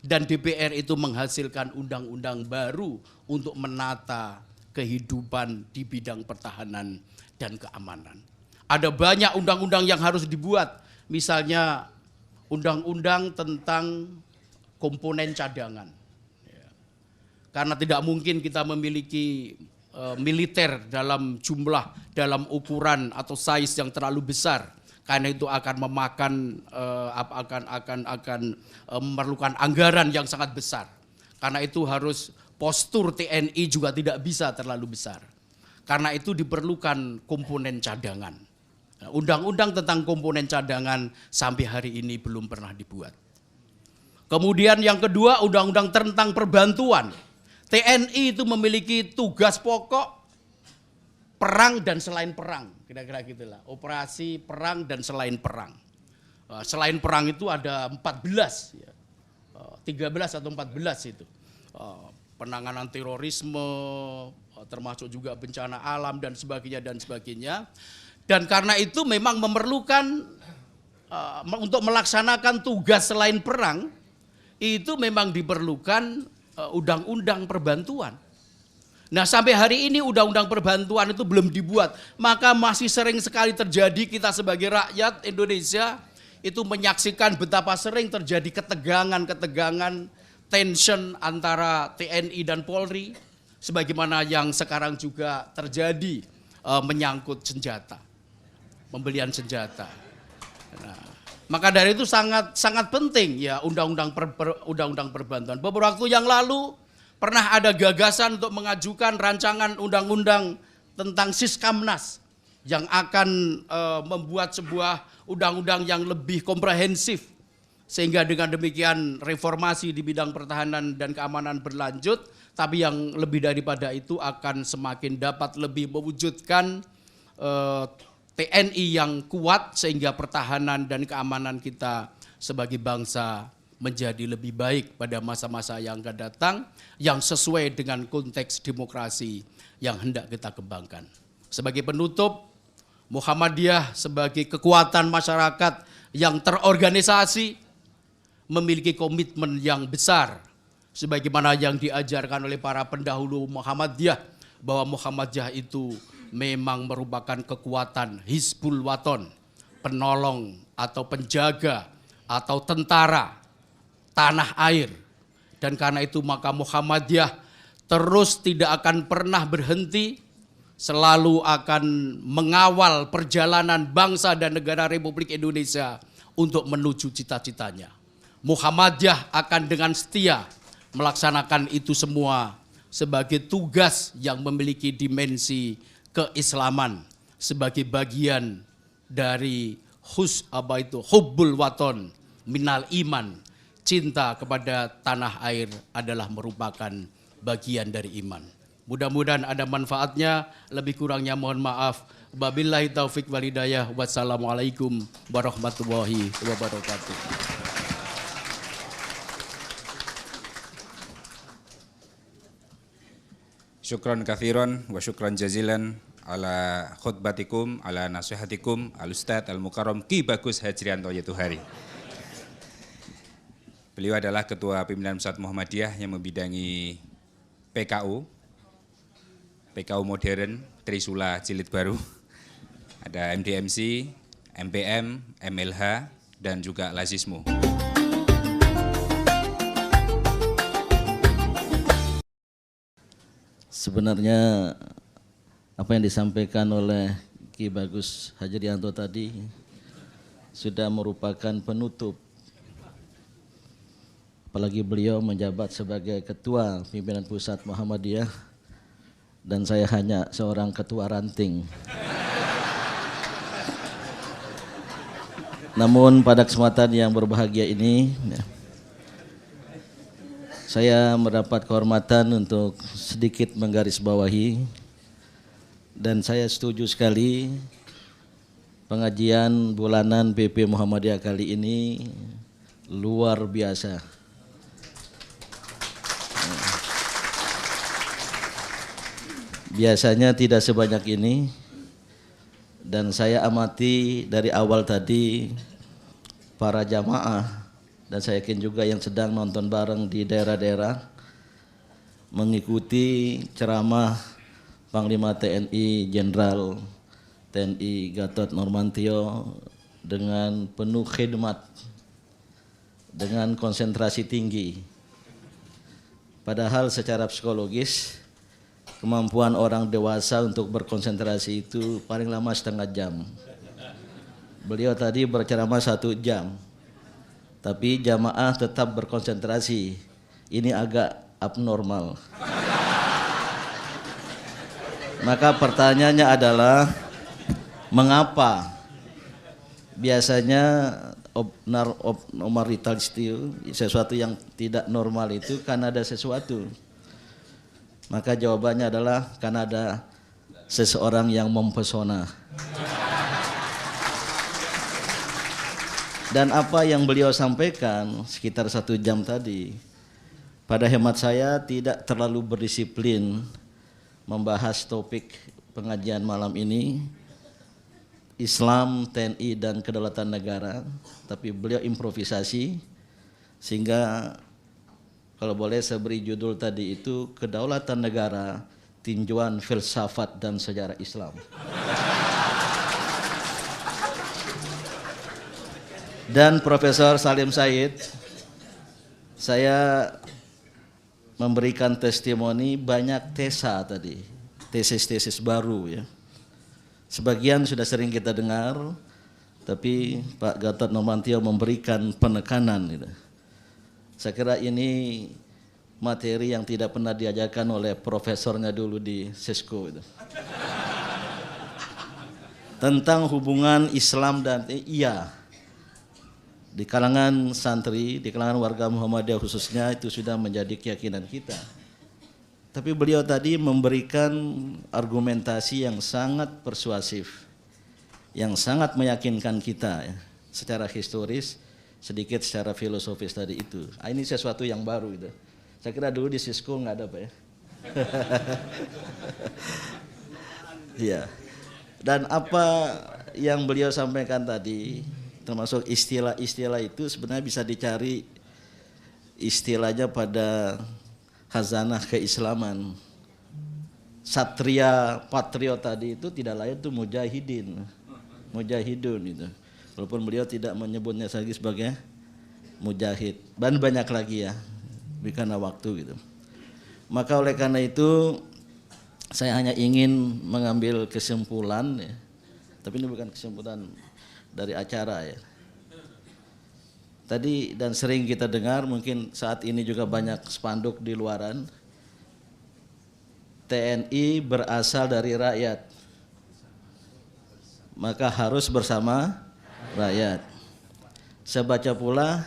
dan DPR itu menghasilkan undang-undang baru untuk menata kehidupan di bidang pertahanan dan keamanan. Ada banyak undang-undang yang harus dibuat, misalnya undang-undang tentang komponen cadangan. Karena tidak mungkin kita memiliki militer dalam jumlah, dalam ukuran atau size yang terlalu besar. Karena itu akan memakan, memerlukan anggaran yang sangat besar. Karena itu harus postur TNI juga tidak bisa terlalu besar. Karena itu diperlukan komponen cadangan. Undang-undang tentang komponen cadangan sampai hari ini belum pernah dibuat. Kemudian yang kedua, undang-undang tentang perbantuan. TNI itu memiliki tugas pokok perang dan selain perang, kira-kira gitulah. Operasi perang dan selain perang. Selain perang itu ada 14, 13 atau 14 itu. Penanganan terorisme, termasuk juga bencana alam dan sebagainya dan sebagainya. Dan karena itu memang memerlukan untuk melaksanakan tugas selain perang, itu memang diperlukan undang-undang perbantuan. Nah, sampai hari ini undang-undang perbantuan itu belum dibuat. Maka masih sering sekali terjadi kita sebagai rakyat Indonesia itu menyaksikan betapa sering terjadi ketegangan, tension antara TNI dan Polri, sebagaimana yang sekarang juga terjadi menyangkut senjata, pembelian senjata. Nah, maka dari itu sangat penting ya undang-undang perbantuan. Beberapa waktu yang lalu pernah ada gagasan untuk mengajukan rancangan undang-undang tentang Siskamnas yang akan membuat sebuah undang-undang yang lebih komprehensif, sehingga dengan demikian reformasi di bidang pertahanan dan keamanan berlanjut, tapi yang lebih daripada itu akan semakin dapat lebih mewujudkan TNI yang kuat sehingga pertahanan dan keamanan kita sebagai bangsa menjadi lebih baik pada masa-masa yang akan datang yang sesuai dengan konteks demokrasi yang hendak kita kembangkan. Sebagai penutup, Muhammadiyah sebagai kekuatan masyarakat yang terorganisasi memiliki komitmen yang besar sebagaimana yang diajarkan oleh para pendahulu Muhammadiyah, bahwa Muhammadiyah itu memang merupakan kekuatan Hizbul Waton, penolong atau penjaga atau tentara tanah air. Dan karena itu maka Muhammadiyah terus tidak akan pernah berhenti, selalu akan mengawal perjalanan bangsa dan negara Republik Indonesia untuk menuju cita-citanya. Muhammadiyah akan dengan setia melaksanakan itu semua sebagai tugas yang memiliki dimensi keislaman sebagai bagian dari hubbul waton minal iman. Cinta kepada tanah air adalah merupakan bagian dari iman. Mudah-mudahan ada manfaatnya, lebih kurangnya mohon maaf. Wabillahi taufik wal hidayah. Wassalamualaikum warahmatullahi wabarakatuh. Syukran kathiran wa syukran jazilan ala khutbatikum, ala nasihatikum, al-Ustadz al-Mukarram Ki Bagus Hajrianto Yatuhari. Beliau adalah Ketua Pimpinan Pusat Muhammadiyah yang membidangi PKU modern, Trisula Jilid Baru, ada MDMC, MPM, MLH, dan juga Lazismu. Sebenarnya apa yang disampaikan oleh Ki Bagus Hajrianto tadi sudah merupakan penutup. Apalagi beliau menjabat sebagai Ketua Pimpinan Pusat Muhammadiyah dan saya hanya seorang ketua ranting. Namun pada kesempatan yang berbahagia ini, saya mendapat kehormatan untuk sedikit menggarisbawahi dan saya setuju sekali pengajian bulanan BP Muhammadiyah kali ini luar biasa. Biasanya tidak sebanyak ini, dan saya amati dari awal tadi para jamaah, dan saya yakin juga yang sedang nonton bareng di daerah-daerah mengikuti ceramah Panglima TNI Jenderal TNI Gatot Nurmantio dengan penuh khidmat, dengan konsentrasi tinggi. Padahal secara psikologis kemampuan orang dewasa untuk berkonsentrasi itu paling lama setengah jam. Beliau tadi berceramah 1 jam, tapi jamaah tetap berkonsentrasi. Ini agak abnormal. Maka pertanyaannya adalah, mengapa biasanya abnormalitas itu, sesuatu yang tidak normal itu karena ada sesuatu? Maka jawabannya adalah karena ada seseorang yang mempesona. Dan apa yang beliau sampaikan sekitar 1 jam tadi, pada hemat saya tidak terlalu berdisiplin membahas topik pengajian malam ini, Islam, TNI, dan kedaulatan negara. Tapi beliau improvisasi, sehingga kalau boleh saya beri judul tadi itu, Kedaulatan Negara, Tinjauan Filsafat dan Sejarah Islam. Dan Profesor Salim Said, saya memberikan testimoni banyak tesa tadi, tesis-tesis baru ya. Sebagian sudah sering kita dengar, tapi Pak Gatot Nurmantio memberikan penekanan gitu. Saya kira ini materi yang tidak pernah diajarkan oleh profesornya dulu di Cisco itu. Tentang hubungan Islam dan iya, di kalangan santri, di kalangan warga Muhammadiyah khususnya itu sudah menjadi keyakinan kita. Tapi beliau tadi memberikan argumentasi yang sangat persuasif, yang sangat meyakinkan kita ya, secara historis, sedikit secara filosofis tadi itu. Ini sesuatu yang baru itu. Saya kira dulu di Cisco nggak ada Pak ya. Iya. Dan apa yang beliau sampaikan tadi, termasuk istilah-istilah itu sebenarnya bisa dicari istilahnya pada khazanah keislaman. Satria patriot tadi itu tidak lain itu mujahidun itu. Walaupun beliau tidak menyebutnya lagi sebagai mujahid, dan banyak lagi ya, karena waktu gitu. Maka oleh karena itu saya hanya ingin mengambil kesimpulan ya, tapi ini bukan kesimpulan dari acara ya. Tadi dan sering kita dengar, mungkin saat ini juga banyak spanduk di luaran, TNI berasal dari rakyat, maka harus bersama rakyat. Saya baca pula,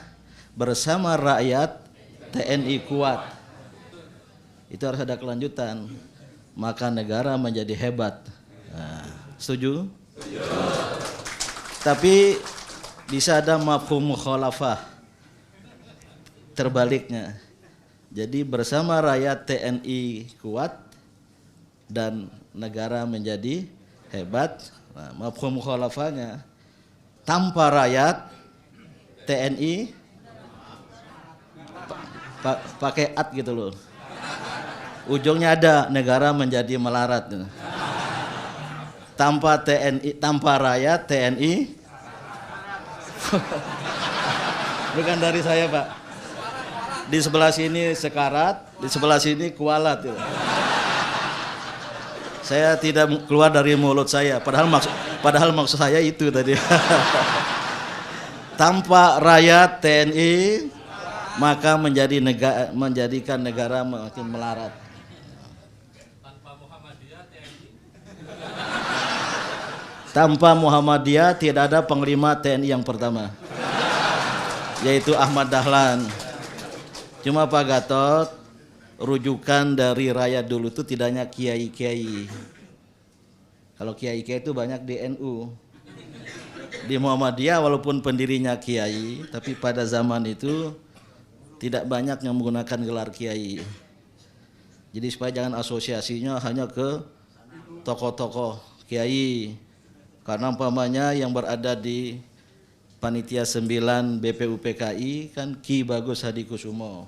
bersama rakyat TNI kuat. Itu harus ada kelanjutan, maka negara menjadi hebat. Nah, setuju? Tapi bisa ada mafhum mukhalafah, terbaliknya. Jadi bersama rakyat TNI kuat dan negara menjadi hebat. Nah, mafhum mukhalafahnya, tanpa rakyat TNI pakai at gitu loh. Ujungnya ada negara menjadi melarat. Tanpa TNI, tanpa rakyat TNI bukan dari saya Pak. Di sebelah sini sekarat, di sebelah sini kualat. Saya tidak keluar dari mulut saya, padahal maksud saya itu tadi. Tanpa rakyat TNI maka menjadikan negara makin melarat. Tanpa Muhammadiyah tidak ada panglima TNI yang pertama, yaitu Ahmad Dahlan. Cuma Pak Gatot, rujukan dari rakyat dulu itu tidak hanya kiai-kiai. Kalau kiai-kiai itu banyak di NU. Di Muhammadiyah walaupun pendirinya kiai, tapi pada zaman itu tidak banyak yang menggunakan gelar kiai. Jadi supaya jangan asosiasinya hanya ke tokoh-tokoh kiai. Karena umpamanya yang berada di Panitia 9 BPUPKI kan Ki Bagus Hadikusumo,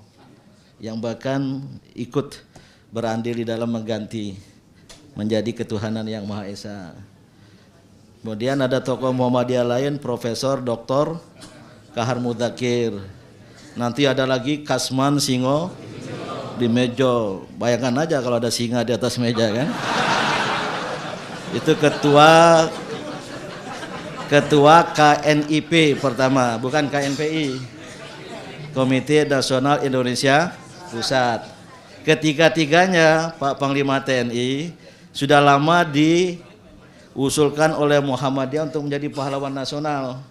yang bahkan ikut berandil di dalam mengganti menjadi ketuhanan yang Maha Esa. Kemudian ada tokoh Muhammadiyah lain, Profesor Dr. Kahar Mudakir. Nanti ada lagi Kasman Singo di Mejo. Bayangkan aja kalau ada singa di atas meja kan. Itu ketua KNIP pertama, bukan KNPI. Komite Nasional Indonesia Pusat. Ketiga-tiganya Pak Panglima TNI sudah lama diusulkan oleh Muhammadiyah untuk menjadi pahlawan nasional.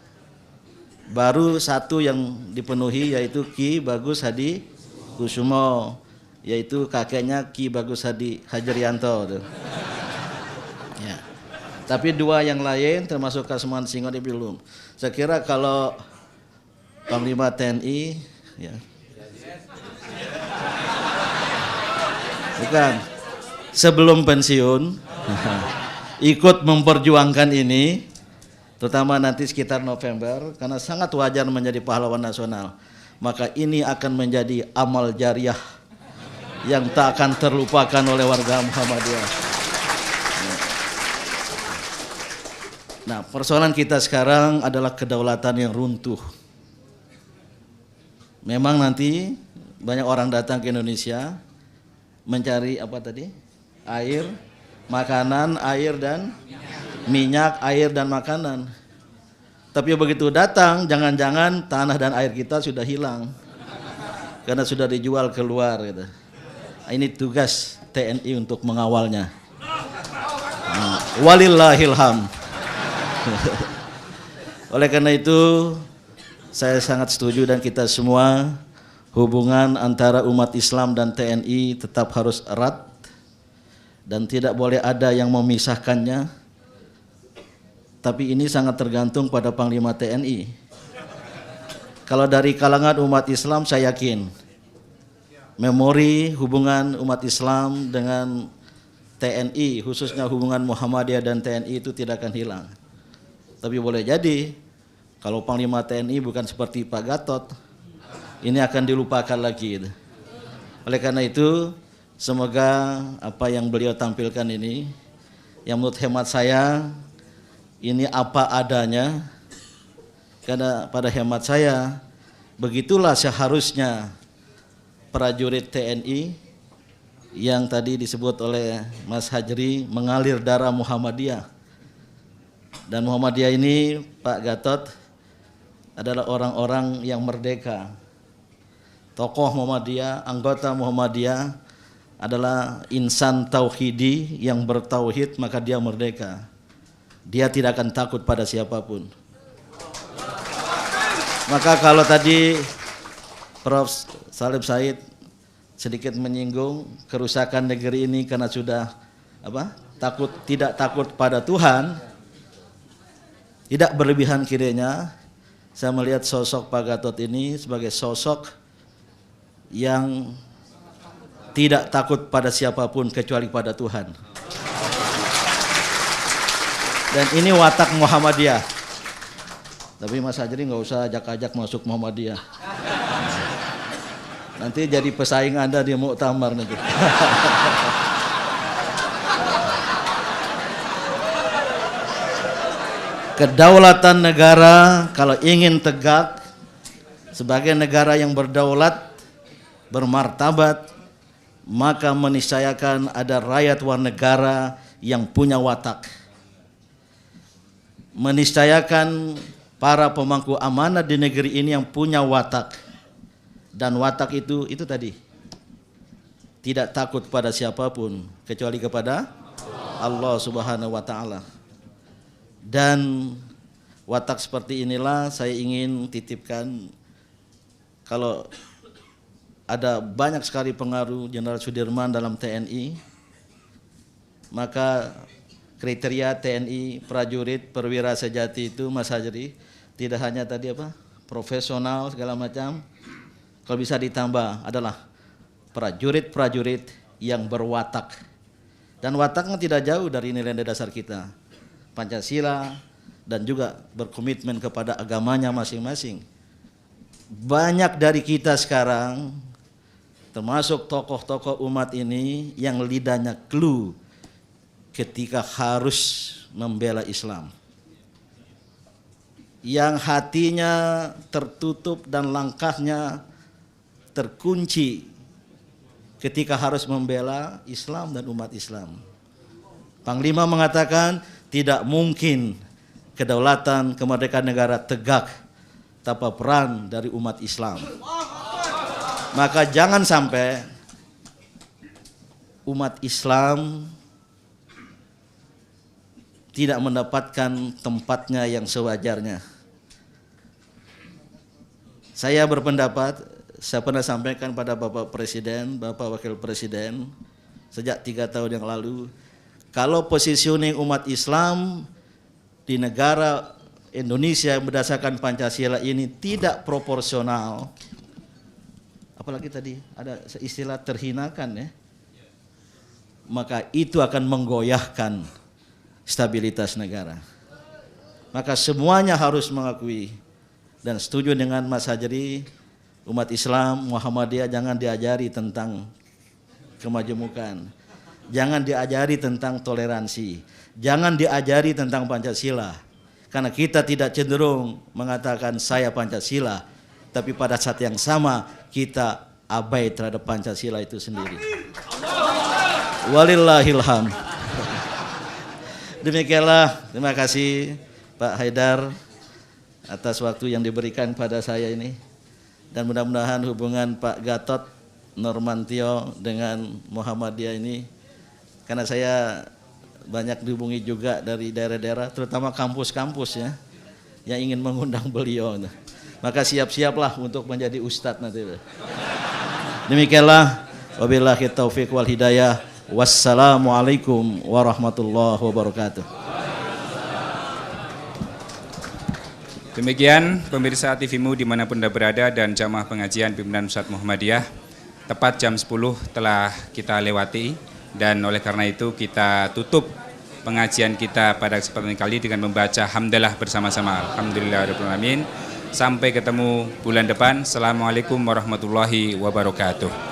Baru satu yang dipenuhi yaitu Ki Bagus Hadikusumo, yaitu kakeknya Ki Bagus Hajrianto. Ya. Tapi dua yang lain termasuk Kasman Singo dia belum. Saya kira kalau Panglima TNI ya. Bukan. Sebelum pensiun ikut memperjuangkan ini, terutama nanti sekitar November, karena sangat wajar menjadi pahlawan nasional. Maka ini akan menjadi amal jariah yang tak akan terlupakan oleh warga Muhammadiyah. Nah, persoalan kita sekarang adalah kedaulatan yang runtuh. Memang nanti banyak orang datang ke Indonesia mencari apa tadi? Air, makanan, air dan minyak, air dan makanan. Tapi begitu datang, jangan-jangan tanah dan air kita sudah hilang karena sudah dijual keluar gitu. Ini tugas TNI untuk mengawalnya. Walillahilham. Oleh karena itu saya sangat setuju dan kita semua, hubungan antara umat Islam dan TNI tetap harus erat dan tidak boleh ada yang memisahkannya. Tapi ini sangat tergantung pada Panglima TNI. Kalau dari kalangan umat Islam saya yakin memori hubungan umat Islam dengan TNI, khususnya hubungan Muhammadiyah dan TNI itu tidak akan hilang. Tapi boleh jadi kalau Panglima TNI bukan seperti Pak Gatot, ini akan dilupakan lagi. Oleh karena itu, semoga apa yang beliau tampilkan ini, yang menurut hemat saya, ini apa adanya, karena pada hemat saya, begitulah seharusnya prajurit TNI yang tadi disebut oleh Mas Hajri mengalir darah Muhammadiyah. Dan Muhammadiyah ini, Pak Gatot, adalah orang-orang yang merdeka. Tokoh Muhammadiyah, anggota Muhammadiyah adalah insan tauhidi yang bertauhid, maka dia merdeka. Dia tidak akan takut pada siapapun. Maka kalau tadi Prof. Salim Said sedikit menyinggung kerusakan negeri ini karena sudah tidak takut pada Tuhan, tidak berlebihan kiranya. Saya melihat sosok Pak Gatot ini sebagai sosok yang tidak takut pada siapapun kecuali pada Tuhan. Dan ini watak Muhammadiyah. Tapi Mas Hajri nggak usah ajak-ajak masuk Muhammadiyah. Nanti jadi pesaing Anda di muktamar nanti. Kedaulatan negara kalau ingin tegak sebagai negara yang berdaulat, bermartabat, maka meniscayakan ada rakyat war negara yang punya watak. Meniscayakan para pemangku amanah di negeri ini yang punya watak. Dan watak itu tadi, tidak takut pada siapapun kecuali kepada Allah Subhanahu wa taala. Dan watak seperti inilah saya ingin titipkan. Kalau ada banyak sekali pengaruh Jenderal Sudirman dalam TNI, maka kriteria TNI prajurit perwira sejati itu Mas Hajri tidak hanya tadi apa profesional segala macam, kalau bisa ditambah adalah prajurit-prajurit yang berwatak, dan wataknya tidak jauh dari nilai-nilai dasar kita, Pancasila, dan juga berkomitmen kepada agamanya masing-masing. Banyak dari kita sekarang termasuk tokoh-tokoh umat ini yang lidahnya clue ketika harus membela Islam, yang hatinya tertutup dan langkahnya terkunci ketika harus membela Islam dan umat Islam. Panglima mengatakan tidak mungkin kedaulatan kemerdekaan negara tegak tanpa peran dari umat Islam. Maka jangan sampai umat Islam tidak mendapatkan tempatnya yang sewajarnya. Saya berpendapat, saya pernah sampaikan pada Bapak Presiden, Bapak Wakil Presiden sejak 3 tahun yang lalu, kalau positioning umat Islam di negara Indonesia berdasarkan Pancasila ini tidak proporsional, apalagi tadi ada istilah terhinakan ya, maka itu akan menggoyahkan stabilitas negara. Maka semuanya harus mengakui dan setuju dengan Mas Hajri, umat Islam Muhammadiyah jangan diajari tentang kemajemukan, jangan diajari tentang toleransi, jangan diajari tentang Pancasila, karena kita tidak cenderung mengatakan saya Pancasila, tapi pada saat yang sama kita abai terhadap Pancasila itu sendiri. Walillahilham. Demikianlah, terima kasih Pak Haidar atas waktu yang diberikan pada saya ini, dan mudah-mudahan hubungan Pak Gatot Nurmantio dengan Muhammadiyah ini, karena saya banyak dihubungi juga dari daerah-daerah, terutama kampus-kampus ya, yang ingin mengundang beliau, maka siap-siaplah untuk menjadi ustadz nanti. Demikianlah, wabillahi taufiq wal hidayah. Wassalamualaikum warahmatullahi wabarakatuh. Demikian pemirsa TV-mu dimanapun Anda berada dan jamaah pengajian pimpinan Pusat Muhammadiyah, tepat jam 10 telah kita lewati, dan oleh karena itu kita tutup pengajian kita pada kesempatan kali dengan membaca hamdalah bersama-sama. Alhamdulillahirabbil alamin. Sampai ketemu bulan depan. Assalamualaikum warahmatullahi wabarakatuh.